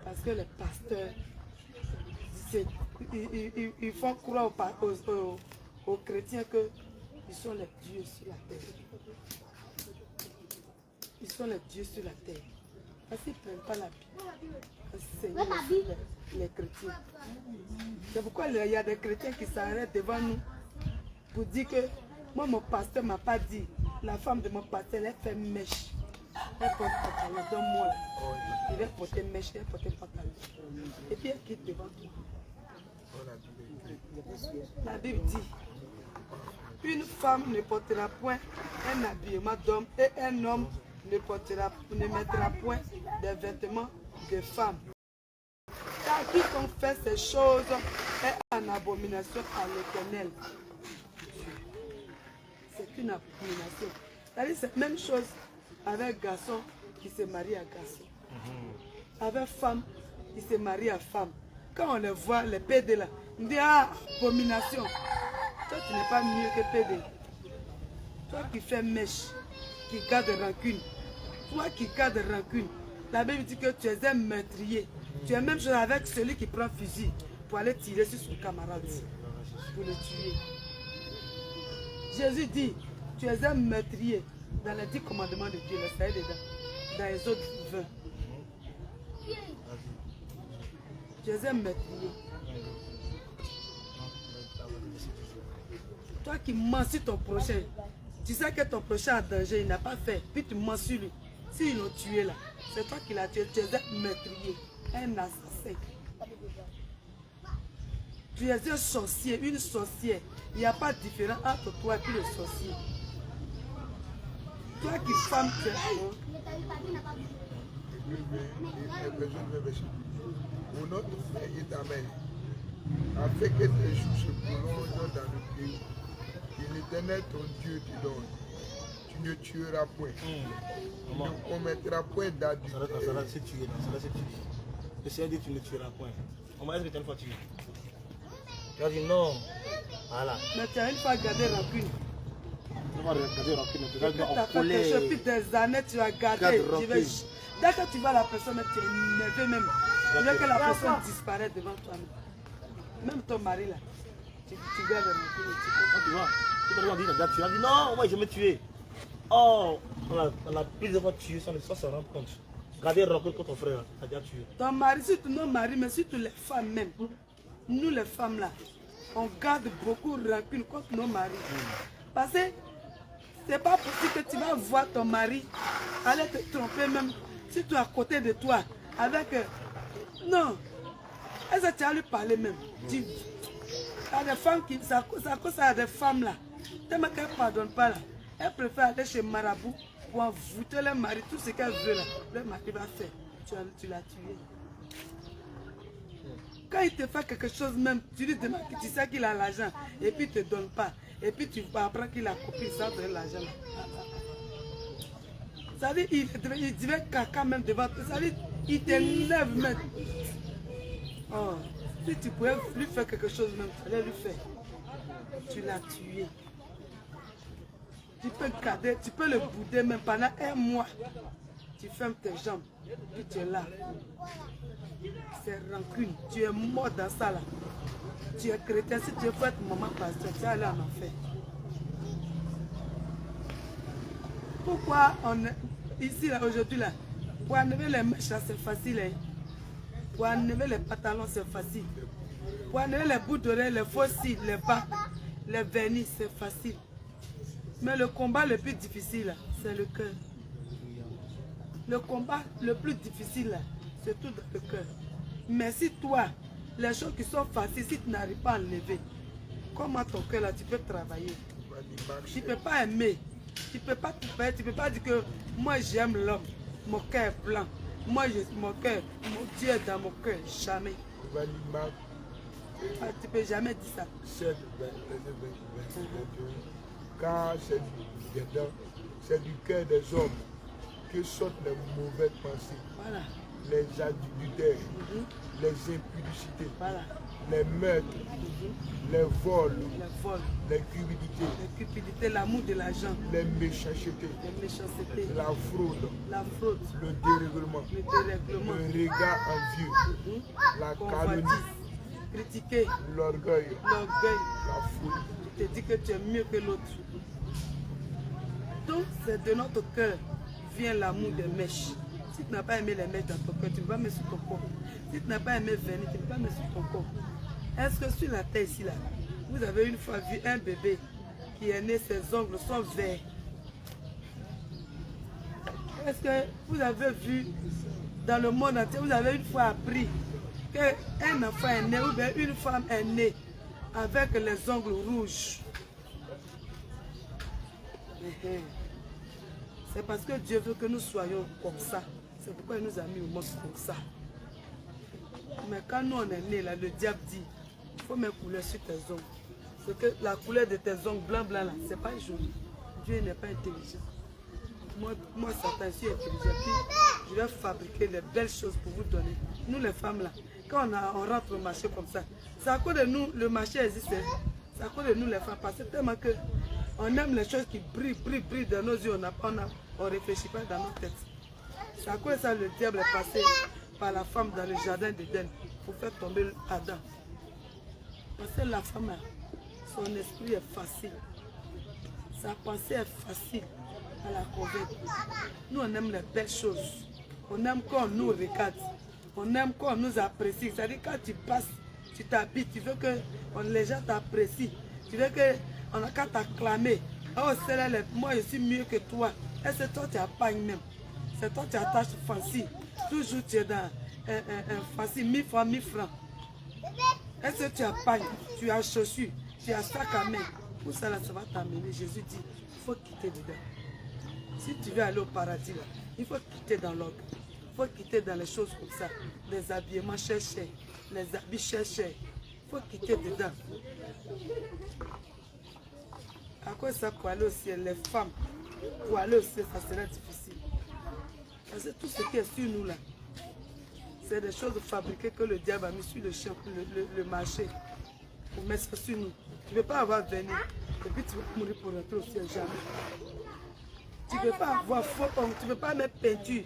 Parce que les pasteurs, ils font croire aux chrétiens qu'ils sont les dieux sur la terre. Ils sont les dieux sur la terre. Parce qu'ils ne prennent pas la Bible. Les chrétiens. C'est pourquoi il y a des chrétiens qui s'arrêtent devant nous pour dire que moi, mon pasteur ne m'a pas dit. La femme de mon pasteur, elle fait mèche. Elle porte pantalon, donne-moi. Il va porter mèche, elle porte pantalon. Et puis elle quitte devant toi. La Bible dit, une femme ne portera point un habillement d'homme et un homme ne mettra point des vêtements de femme. Car quiconque fait ces choses est en abomination à l'Éternel. C'est une abomination. C'est-à-dire c'est la même chose avec garçon qui se marie à garçon. Avec femme qui se marie à femme. Quand on les voit, les PD là, on dit ah, abomination. Toi tu n'es pas mieux que PD. Toi qui fais mèche, qui garde rancune. Toi qui garde rancune. La Bible dit que tu es un meurtrier. Tu es même chose avec celui qui prend fusil pour aller tirer sur son camarade, pour le tuer. Jésus dit, tu es un meurtrier dans les 10 commandements de Dieu, le savez dedans, dans les autres 20. Tu es un meurtrier. Toi qui mens sur ton prochain, tu sais que ton prochain a danger, il n'a pas fait, puis tu mens sur lui. S'ils l'ont tué là, c'est toi qui l'as tué, tu es un meurtrier. Un assassin. Tu es un sorcier, une sorcière. Il n'y a pas de différence entre toi et le sorcier. Toi qui femme, tu es Pour notre frère et ta mère, afin que tes jours se prolongent dans le pays, que l'Éternel ton Dieu te donne. Tu ne tueras point. Tu ne commettras point d'adultère. Ça va se tuer. Le Seigneur dit tu ne tueras point. On m'a dit que tu une fois tué. Tu as dit non. Voilà. Mais tu as une fois gardé rancune. Tu vas regarder rancune. Tu vas Tu bien as en fait colère. depuis des années, tu as gardé. Dès que tu vois la personne, tu es énervé même. Tu veux que la personne disparaisse devant toi. Même ton mari là. Tu gardes rancune. Tu vois. Tu as dit non, moi je vais me tuer. Oh, on a plusieurs fois tué sans se rendre compte. Gardez rancune contre ton frère, tu as déjà tué. Ton mari, surtout nos maris, mais surtout les femmes même. Nous les femmes là, on garde beaucoup de rancune contre nos maris. Parce que c'est pas possible que tu vas voir ton mari aller te tromper même si tu es à côté de toi avec... non. Est-ce que tu as lui parler même? Il y a des femmes qui... C'est à cause de des femmes là. Tellement qu'elles ne pardonnent pas là. Elles préfèrent aller chez Marabout pour envoûter leur mari. Tout ce qu'elle veut là, leur mari va faire. Tu l'as tué. Quand il te fait quelque chose même, tu lui demandes que tu sais qu'il a l'argent et puis il ne te donne pas. Et puis tu apprends qu'il a copié sans donner l'argent. Ça veut dire il devait caca même devant toi. Ça veut dire il t'énerve même. Oh, si tu pouvais lui faire quelque chose même, tu allais lui faire. Tu l'as tué. Tu peux garder, tu peux le bouder même pendant un mois. Tu fermes tes jambes, puis tu es là. C'est rancune. Tu es mort dans ça là. Tu es chrétien. Si tu veux être maman pasteur, tu vas aller en enfer. Pourquoi on est ici là aujourd'hui là? Pour enlever les mèches là, c'est facile. Hein? Pour enlever les pantalons, c'est facile. Pour enlever les bouts d'oreilles, les faux cils, les bacs, les vernis, c'est facile. Mais le combat le plus difficile, c'est le cœur. Le combat le plus difficile, là, c'est tout dans le cœur. Mais si toi, les choses qui sont faciles, si tu n'arrives pas à enlever, comment ton cœur là, tu peux travailler? Tu ne peux pas aimer. Tu ne peux pas tout faire. Tu ne peux pas dire que moi j'aime l'homme. Mon cœur est blanc. Moi, mon cœur, mon Dieu est dans mon cœur. Jamais. Ah, tu ne peux jamais dire ça. Car c'est du cœur des hommes que sortent les mauvaises pensées, Voilà. les adultères, les impudicités, Voilà. les meurtres, les vols, Les vols, les cupidités, les cupidités, l'amour de l'argent, les méchancetés, les méchancetés, la fraude, la fraude, le dérèglement, le dérèglement, le regard envieux, la calomnie, convoitise, critiquer, l'orgueil, l'orgueil, la folie. tu te dis que tu es mieux que l'autre. Donc, c'est de notre cœur vient l'amour des mèches. Si tu n'as pas aimé les mèches dans ton cœur, tu ne peux pas mettre sur ton corps. Si tu n'as pas aimé venir, tu ne peux pas mettre sur ton corps. Est-ce que sur la terre ici, là, vous avez une fois vu un bébé qui est né, ses ongles sont verts? Est-ce que vous avez vu dans le monde entier, vous avez une fois appris qu'un enfant est né ou bien une femme est née avec les ongles rouges? C'est parce que Dieu veut que nous soyons comme ça. C'est pourquoi il nous a mis au monde comme ça. Mais quand nous on est nés là, le diable dit, il faut mettre couleur sur tes ongles. C'est que la couleur de tes ongles blanc là, c'est pas joli. Dieu n'est pas intelligent. Moi Satan, je suis intelligent. Puis, je vais fabriquer les belles choses pour vous donner. Nous les femmes là, quand on rentre au marché comme ça, c'est à cause de nous, le marché existe. C'est à cause de nous les femmes. Parce que tellement que on aime les choses qui brillent dans nos yeux, on ne réfléchit pas dans nos têtes. C'est à cause de ça le diable est passé par la femme dans le jardin d'Éden pour faire tomber Adam. Parce que la femme, son esprit est facile. Sa pensée est facile à la convaincre. Nous, on aime les belles choses. On aime qu'on nous regarde. On aime qu'on nous apprécie. C'est-à-dire quand tu passes, tu t'habilles, tu veux que les gens t'apprécient. Tu veux qu'on n'a qu'à t'acclamer. Oh, moi, je suis mieux que toi. Et c'est toi qui appagnes même. C'est toi qui attaches fancy. Toujours tu es dans un fancy 1000 francs, 1000 francs. Est-ce que tu appagnes, tu as chaussures, tu as sac à main. Tout ça, là, ça va t'amener. Jésus dit, il faut quitter dedans. Si tu veux aller au paradis, là, il faut quitter dans l'ordre. Il faut quitter dans les choses comme ça. Les habillements chers, les habits chers. Il faut quitter dedans. À quoi ça pour aller au ciel, les femmes, pour aller au ciel, ça serait difficile. Parce que tout ce qui est sur nous là, c'est des choses fabriquées que le diable a mis sur le champ, le marché, pour mettre ça sur nous. Tu ne peux pas avoir venu, et puis tu vas mourir pour rentrer au ciel, jamais. Tu ne peux pas avoir faux ongles, tu ne peux pas mettre peinture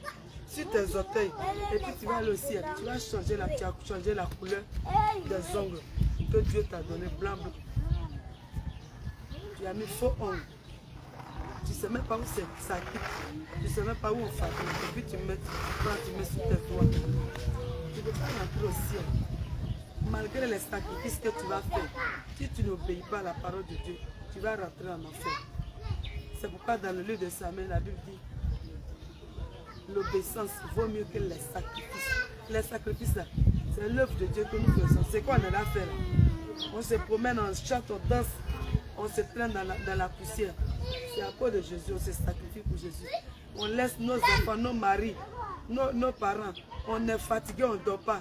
sur tes orteils, et puis tu vas aller au ciel. Tu vas changer la couleur des ongles que Dieu t'a donné, blanc. Tu as mis faux ongles. Tu ne sais même pas où ça quitte. Tu ne sais même pas où on fabrique. Et puis tu mets sur tes doigts. Tu ne peux pas rentrer au ciel. Malgré les sacrifices que tu vas faire, si tu n'obéis pas à la parole de Dieu, tu vas rentrer en enfer. C'est pourquoi dans le livre de Samuel, la Bible dit l'obéissance vaut mieux que les sacrifices. Les sacrifices, c'est l'œuvre de Dieu que nous faisons. C'est quoi on est là à faire? On se promène, on chante, on danse, on se traîne dans la poussière. C'est à cause de Jésus, on se sacrifie pour Jésus. On laisse nos enfants, nos maris, nos parents. On est fatigué, on ne dort pas.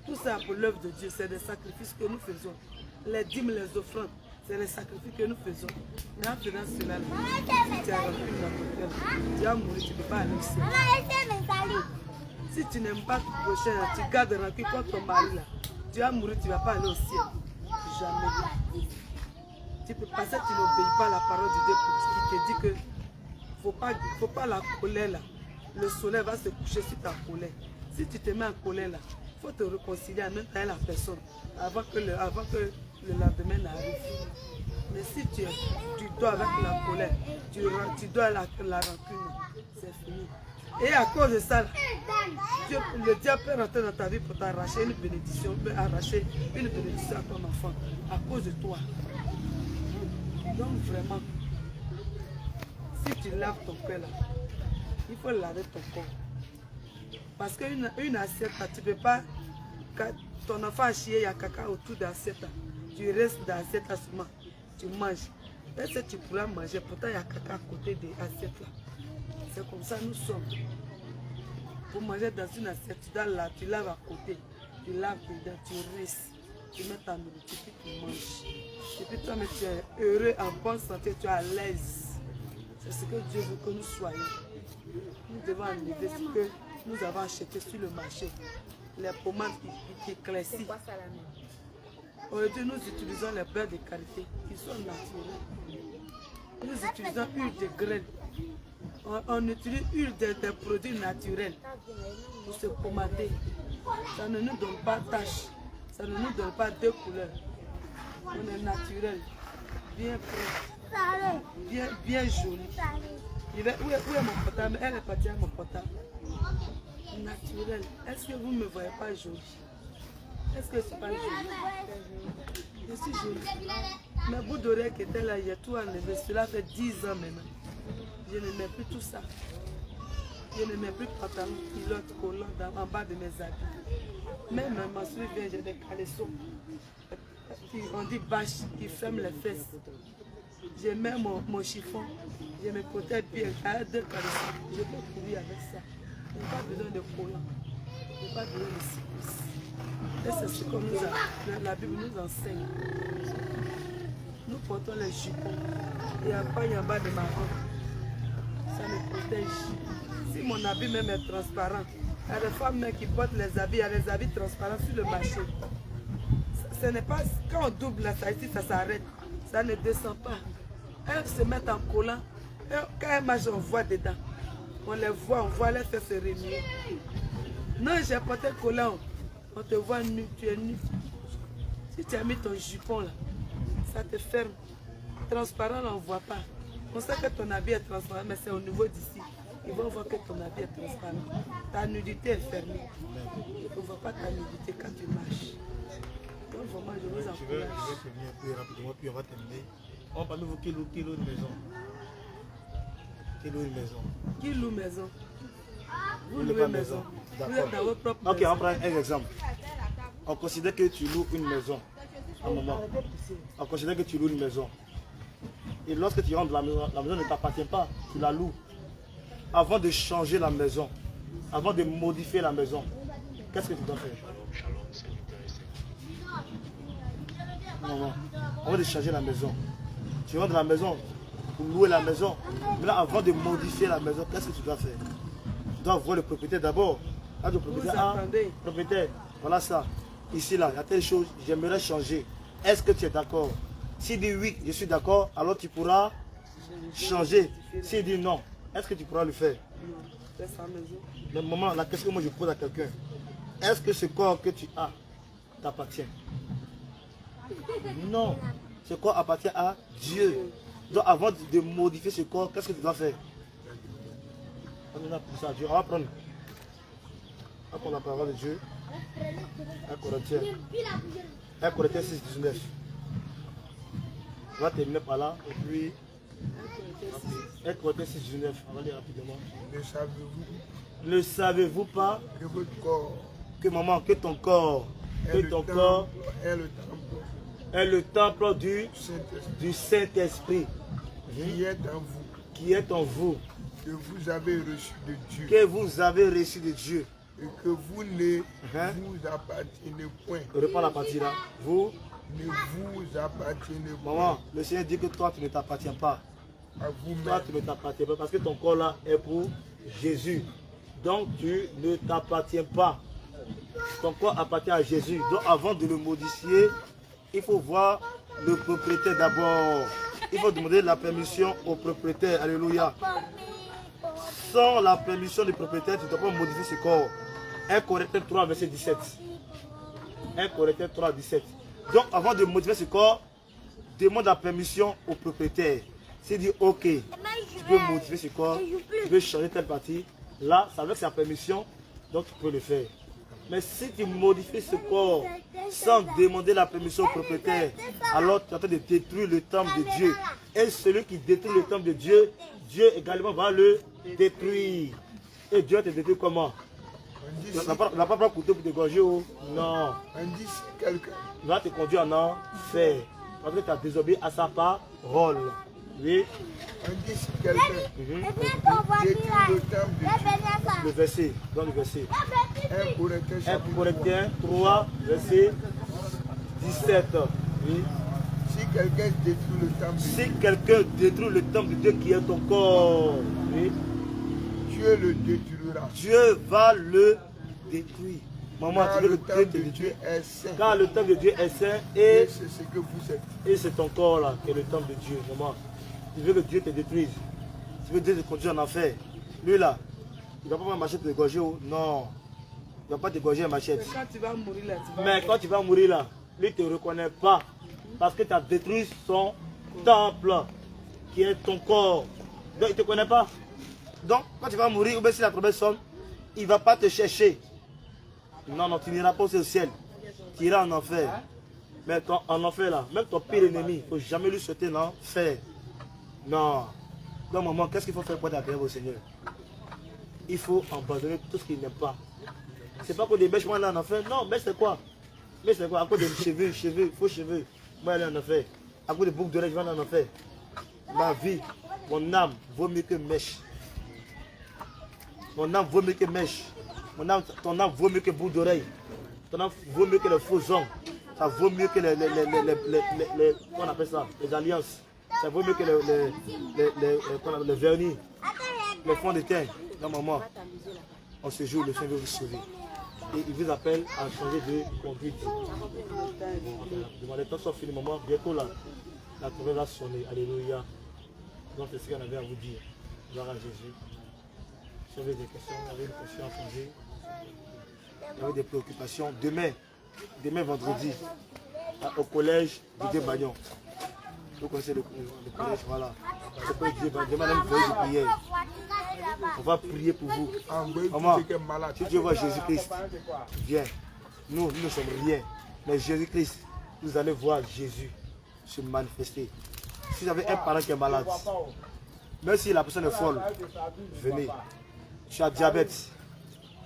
Tout ça pour l'œuvre de Dieu, c'est des sacrifices que nous faisons. Les dîmes, les offrandes, c'est les sacrifices que nous faisons. Mais en faisant cela, si tu as rempli dans ton cœur, tu vas mourir, tu ne peux pas aller au ciel. Si tu n'aimes pas ton prochain, tu gardes rancune contre ton mari, là, tu vas mourir, tu ne vas pas aller au ciel. Jamais. Tu peux passer, tu n'obéis pas à la parole de Dieu qui te dit que faut pas la colère là. Le soleil va se coucher sur ta colère. Si tu te mets en colère là, il faut te réconcilier en même temps avec la personne avant que le lendemain n'arrive. Mais si tu dois avec la colère, tu dois la rancune, c'est fini. Et à cause de ça, le diable peut rentrer dans ta vie pour t'arracher une bénédiction, peut arracher une bénédiction à ton enfant à cause de toi. Donc vraiment, Si tu laves ton cœur là, il faut laver ton corps. Parce qu'une assiette là, tu ne peux pas, quand ton enfant a chié, il y a caca autour de l'assiette là. Tu restes dans l'assiette là seulement, tu manges. Est-ce que tu pourras manger? Pourtant, il y a caca à côté de l'assiette là. C'est comme ça nous sommes. Pour manger dans une assiette, tu laves à côté, tu laves dedans, tu restes, tu mets ta nourriture, puis tu manges. Et puis toi, mais tu es heureux, en bonne santé, tu es à l'aise. C'est ce que Dieu veut que nous soyons. Nous devons enlever ce que nous avons acheté sur le marché. Les pommades qui éclaircissent. Aujourd'hui, nous utilisons les beurres de qualité qui sont naturels. Nous utilisons l'huile de graines. On utilise l'huile des produits naturels pour se pommader. Ça ne nous donne pas tache, ça ne nous donne pas deux couleurs. On est naturel, bien prêt, bien joli. Où est mon portable? Elle est partie à mon portable. Naturel. Est-ce que vous ne me voyez pas jolie? Est-ce que je ne suis pas jolie? Je suis jolie. Mes bouts d'oreilles qui étaient là, j'ai tout enlevé. Cela fait 10 ans maintenant. Je ne mets plus tout ça. Je ne mets plus de pantalon, pilote, collant en bas de mes habits. Même ma menstrues vient, j'ai des caleçons. On dit bâche qui ferme les fesses. Je mets mon chiffon, je me protège bien. Avec 2 caleçons, je peux courir avec ça. Je n'ai pas besoin de collant. Je n'ai pas besoin de cycliste. Et c'est ce que la Bible nous enseigne. Nous portons les jupons. Il y a pas en bas de ma robe. Ça me protège. Si mon habit même est transparent, il y a des femmes même qui portent les habits, il y a des habits transparents sur le marché. Ce n'est pas, quand on double ça ici, ça s'arrête. Ça ne descend pas. Elles se mettent en collant. Et quand elles marchent, on voit dedans. On les voit, on voit les fesses se remuer. Non, j'ai porté le collant. On te voit nu, tu es nu. Si tu as mis ton jupon là, ça te ferme. Transparent, on ne voit pas. On sait que ton habit est transparent, mais c'est au niveau d'ici. Ils vont voir que ton habit est transparent. Ta nudité est fermée. On ne voit pas ta nudité quand tu marches. Donc vraiment, je vous encourage. Je vais finir un peu rapidement, puis on va terminer. On va parler de vous qui loue une maison. Qui loue une maison. Qui loue maison? Vous louez maison. Vous êtes dans votre propre Ok, maison. on prend un exemple. On considère que tu loues une maison. Un moment. On considère que tu loues une maison. Et lorsque tu rentres dans la maison ne t'appartient pas, tu la loues. Avant de changer la maison, avant de modifier la maison, qu'est-ce que tu dois faire? Non. Avant de changer la maison, tu rentres dans la maison pour louer la maison. Mais là, avant de modifier la maison, qu'est-ce que tu dois faire? Tu dois voir le propriétaire d'abord. Le propriétaire, propriétaire, voilà ça. Ici, là, il y a telle chose, j'aimerais changer. Est-ce que tu es d'accord? S'il dit oui, je suis d'accord, alors tu pourras changer. S'il dit non, est-ce que tu pourras le faire? Le moment, la question que moi je pose à quelqu'un, est-ce que ce corps que tu as t'appartient? Non, ce corps appartient à Dieu. Donc avant de modifier ce corps, qu'est-ce que tu dois faire? On va prendre la parole de Dieu. 1 Corinthiens 6, 19. On va terminer par là, et puis 1 Corinthiens 6, 19. On va lire rapidement. Ne savez-vous pas Que votre corps que ton corps est le temple du Saint-Esprit qui est en vous, qui est en vous, que vous avez reçu de Dieu, que vous avez reçu de Dieu. et que vous ne vous appartenez point. Reprends la partie là. Vous, Ne vous appartenez point maman, le Seigneur dit que toi tu ne t'appartiens pas. à Toi vous-même. tu ne t'appartiens pas parce que ton corps là est pour Jésus. Donc tu ne t'appartiens pas. Ton corps appartient à Jésus. Donc avant de le modifier, il faut voir le propriétaire d'abord. Il faut demander la permission au propriétaire. Alléluia. Sans la permission du propriétaire, tu ne dois pas modifier ce corps. 1 Corinthiens 3, verset 17. 1 Corinthiens 3, 17. Donc avant de modifier ce corps, demande la permission au propriétaire. S'il dit ok, tu peux modifier ce corps, tu peux changer telle partie, là, ça veut dire que c'est la permission, donc tu peux le faire. Mais si tu modifies ce corps sans demander la permission au propriétaire, alors tu es en train de détruire le temple de Dieu. Et celui qui détruit le temple de Dieu Dieu également va le détruire. Et Dieu te détruit comment? On dit Il si, n'a pas pris un couteau pour te gorger. Oh. Non. on dit si quelqu'un, Il va te conduire en enfer. Parce que tu as désobéi à sa parole. Oui. on dit si quelqu'un Mhm. détruit le temple de Dieu. Le verset. Dans le verset. 1 Corinthiens 1 chapitre Corinthiens 3, verset 17. Oui. Si quelqu'un détruit le temple de Dieu, Si quelqu'un détruit le temple de Dieu qui est ton corps, oui, Dieu le détruira. Dieu va le détruire. Maman, Car tu veux le que Dieu temple te de détruise. Dieu est saint. Car le temple de Dieu est saint Et et c'est ce que vous êtes. c'est ton corps là qui est le temple de Dieu. Maman, tu veux que Dieu te détruise. Tu veux que Dieu te conduise en enfer. Lui là, il ne va pas prendre une machette pour te gorger. Oh. Non. Il ne va pas te gorger une machette. Quand tu vas mourir là, tu vas. Mais quand tu vas mourir là, lui ne te reconnaît pas. Parce que tu as détruit son temple qui est ton corps. Donc il ne te connaît pas. Donc quand tu vas mourir, ou bien si la trompette sonne, il ne va pas te chercher. Non, non, tu n'iras pas au ciel. Tu iras en enfer. Mais en enfer là, même ton pire ennemi, il ne faut jamais lui souhaiter l'enfer. Non. Donc maman, qu'est-ce qu'il faut faire pour être agréable au Seigneur? Il faut abandonner tout ce qu'il n'aime pas. C'est pas qu'on des bêches, moi aller en enfer. Non, mais c'est quoi? Mais c'est quoi? À cause de cheveux, faux cheveux. Moi aller en enfer. À cause de boucles d'oreilles, je vais aller en enfer. Ma vie, mon âme vaut mieux que mèche. Mon âme vaut mieux que mèche. Ton âme vaut mieux que boucles d'oreilles. Ton âme vaut mieux que les faux ongles. Ça vaut mieux que les comment on appelle ça? Les alliances. Ça vaut mieux que le vernis. Le fond de teint. Non, maman. En ce jour, le Seigneur veut vous sauver. Et il vous appelle à changer de conduite. Demandez tant soit fini, maman. Bientôt là, la trompette va sonner. Alléluia. Donc c'est ce qu'on avait à vous dire. Gloire à Jésus. Si vous avez des questions, vous avez une question à poser. Vous avez des préoccupations. Demain vendredi, au collège Didier Bagnon. Vous connaissez le collège, voilà. Au collège Didier Bagnon, demain, une veille de prière. On va prier pour vous. Maman, si tu vois Jésus-Christ, viens. Nous ne sommes rien. Mais Jésus-Christ, vous allez voir Jésus se manifester. Si vous avez un parent qui est malade, même si la personne est folle, venez. Tu as diabète,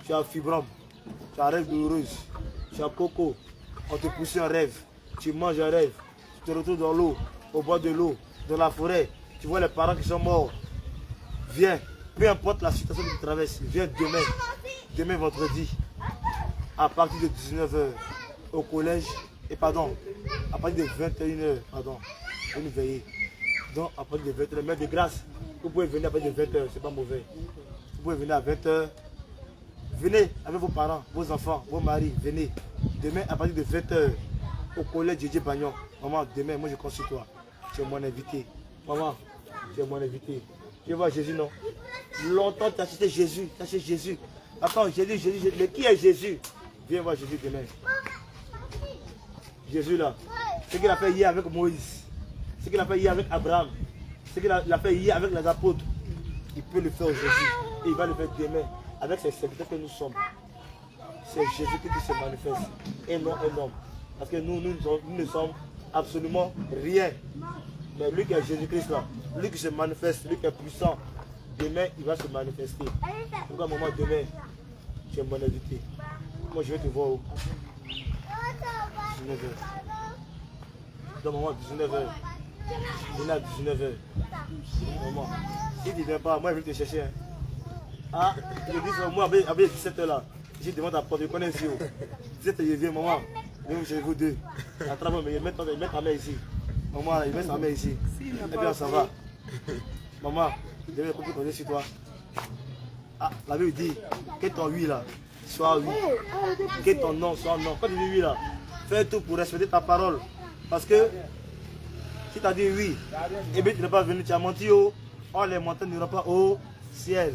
tu as fibrome, tu as rêve douloureuse, tu as coco, on te pousse un rêve, tu manges un rêve, tu te retrouves dans l'eau, au bord de l'eau, dans la forêt, tu vois les parents qui sont morts. Viens. Peu importe la situation que tu traverses, viens demain vendredi, à partir de 19h, au collège, et pardon, à partir de 21h, pardon, venez veiller. Donc, à partir de 20h, mais de grâce, vous pouvez venir à partir de 20h, c'est pas mauvais. Vous pouvez venir à 20h, venez avec vos parents, vos enfants, vos maris, venez. Demain, à partir de 20h, au collège Didier Bagnon. Maman, demain, moi je compte sur toi. Tu es mon invité. Maman, tu es mon invité. Tu vois Jésus, non? Longtemps tu as cité Jésus, tu as cité Jésus. Attends, Jésus, mais qui est Jésus? Viens voir Jésus demain. Jésus là, ce qu'il a fait hier avec Moïse, ce qu'il a fait hier avec Abraham, ce qu'il a fait hier avec les apôtres, il peut le faire aujourd'hui. Et il va le faire demain avec ses serviteurs que nous sommes. C'est Jésus qui se manifeste et non un homme. Parce que nous ne sommes absolument rien. Mais lui qui est Jésus-Christ là, lui qui se manifeste, lui qui est puissant, demain il va se manifester. Pourquoi maman, demain, tu es mon invité. Moi je vais te voir où? 19h. Donc maman, 19h. Venez à 19h. Maman, si tu ne viens pas, moi je vais te chercher. Hein. Ah, je dis moi avec 17h là, je demande ta porte, je connais ici. 17h je viens, maman, je vais chez vous deux. À travers, il met ta mère ici. Maman, il met sa mère ici. Et bien ça va. Maman, je devais compter sur toi. Ah, la Bible dit que ton oui là soit oui. Que ton non soit non. Quand tu dis oui là, fais tout pour respecter ta parole. Parce que si tu as dit oui, et bien tu n'es pas venu, tu as menti. Oh, les montagnes n'iront pas au ciel.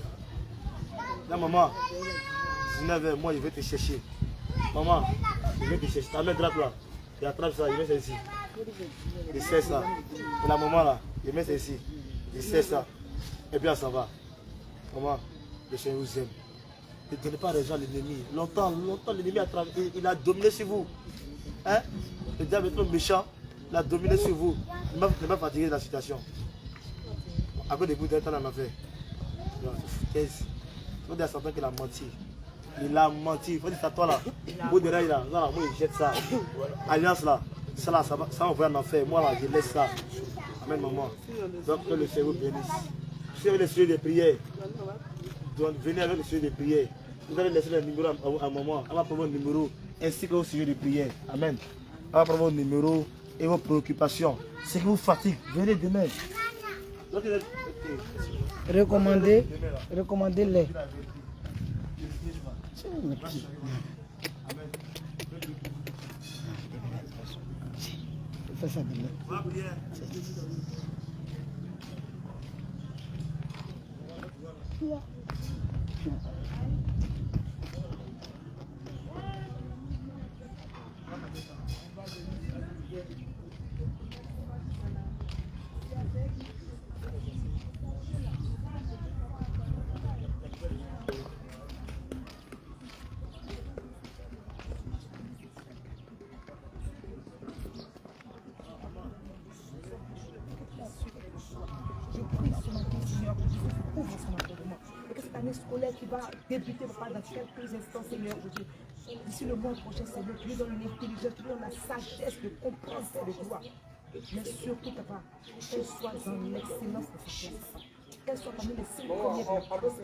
Là, maman, 19h, moi je vais te chercher. Maman, je vais te chercher. Ta main droite là, tu attrapes ça, il met ça ici. Il sait ça. Et la maman là, il met ça ici. Il sait ça. Et bien ça va. Maman, le Seigneur vous aime. Ne donnez pas raison à l'ennemi. Longtemps l'ennemi il a dominé sur vous. Hein? Le diable est trop méchant. Il a dominé sur vous. Ne pas fatiguer de la situation. À cause de vous, d'être en affaire. Qu'est-ce que à Satan qu'il a menti. Il a menti. Il faut dire ça toi là. Vous derrière là, moi il jette ça. Alliance là, ça là, ça va envoyer en enfer. Moi là, je laisse ça. Amen maman. Donc que le Seigneur vous bénisse. Je suis avec le sujet des prières. Donc venez avec le sujet des prières. Vous allez laisser le numéro à maman. Elle va prendre votre numéro ainsi que vos sujets de prière. Amen. Elle va prendre votre numéro et vos préoccupations. Ce qui vous fatigue, venez demain. Recommandez-les. Fais ça demain. Scolaire qui va débuter dans quelques instants, Seigneur, je dis, d'ici le mois prochain, Seigneur, tu nous donnes l'intelligence, tu nous donnes la sagesse de comprendre ces lois. Mais surtout, papa, qu'elle soit dans l'excellence de ce classe. Qu'elle soit parmi les 5 premiers de la classe.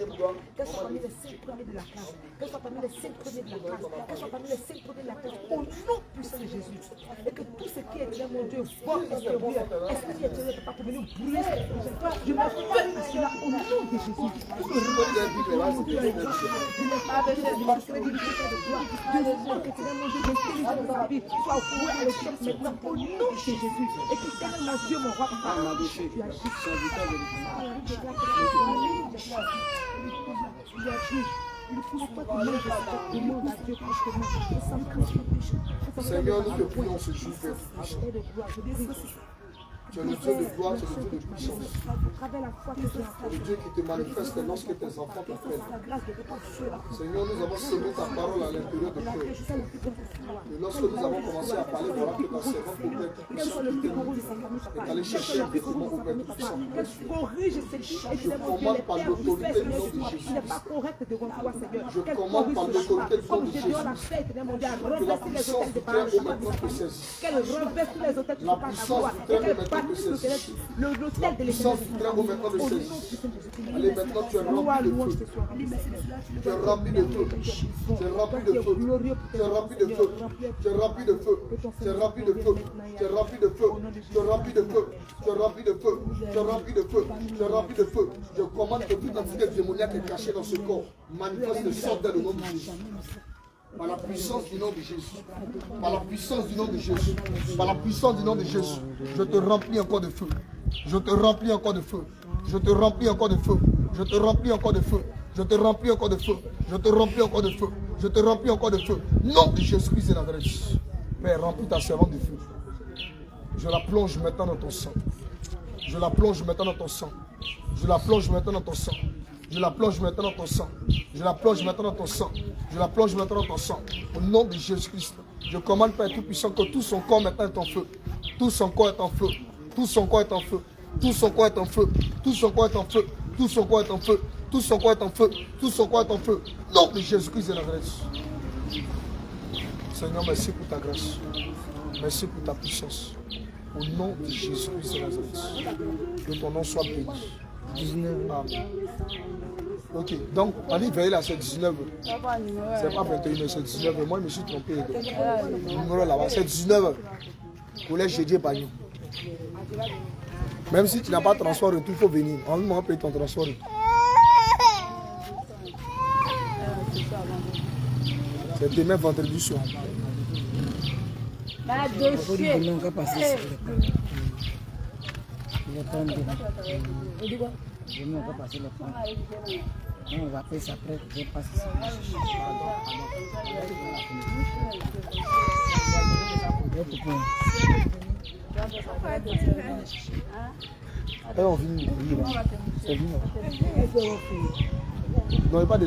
Qu'elle soit parmi les 5 premiers de la classe. Qu'elle soit parmi les 5 premiers de la classe. Qu'elle soit parmi les 5 premiers de la classe. Au nom puissant de Jésus. Et que tout ce qui est là, mon Dieu, fort extérieur, esprit extérieur, papa, pour venir brûler cette projet. Je me fais à cela au nom de Jésus. Et que c'est mon Dieu, mon roi, tu agis. Seigneur, nous te prions ce jour. Tu es le Dieu de gloire, tu es le Dieu de puissance. Le Dieu qui te manifeste lorsque tes enfants t'appellent. Seigneur, nous avons semé ta parole à l'intérieur de cœur. Et lorsque nous avons commencé à parler, voilà que ta servante au Père Tout-Puissant est allée chercher directement au Père Tout-Puissant. Je commande par l'autorité du nom de Jésus. Je commande par l'autorité du nom de Jésus. Que la puissance du Père au maintenant te saisisse. La puissance du Père au maintenant te saisisse. La puissance du Père au maintenant te saisisse. Allez, maintenant tu es rempli de feu. Tu es rempli de feu. Tu es rempli de feu. Tu es rempli de feu. Tu es rempli de feu. Tu es rempli de feu. Tu es rempli de feu. Tu es rempli de feu. Tu es rempli de feu. Tu es rempli de feu. Tu es rempli de feu. Je commande que toute entité démoniaque est cachée dans ce corps manifeste et sorte dans le nom de Jésus. Par la puissance du nom de Jésus. Par la puissance du nom de Jésus. Par la puissance du nom de Jésus. Je te remplis encore de feu. Je te remplis encore de feu. Je te remplis encore de feu. Je te remplis encore de feu. Je te remplis encore de feu. Je te remplis encore de feu. Je te remplis encore de feu. Nom de Jésus-Christ de Nazareth. Père, remplis ta servante de feu. Je la plonge maintenant dans ton sang. Je la plonge maintenant dans ton sang. Je la plonge maintenant dans ton sang. Je la plonge maintenant dans ton sang. Je la plonge maintenant dans ton sang. Je la plonge maintenant dans ton sang. Au nom de Jésus-Christ, je commande, Père Tout-Puissant, que tout son corps maintenant est en feu. Tout son corps est en feu. Tout son corps est en feu. Tout son corps est en feu. Tout son corps est en feu. Tout son corps est en feu. Tout son corps est en feu. Tout son corps est en feu. Au nom de Jésus-Christ de Nazareth. Seigneur, merci pour ta grâce. Merci pour ta puissance. Au nom de Jésus-Christ de Nazareth. Que ton nom soit béni. 19. Amen. Ok, donc on dit veiller là, c'est 19. C'est pas 21, c'est 19. Moi, je me suis trompé. Le numéro là-bas, c'est 19. Collège Jédié Bagnon. Même si tu n'as pas de transport retour, il faut venir. On va payer ton transport. C'est demain vendredi soir. On va passer le temps de... On va passer le temps. On va payer ça après. Je passe ça. On vient de c'est venu. Non, il n'y a pas de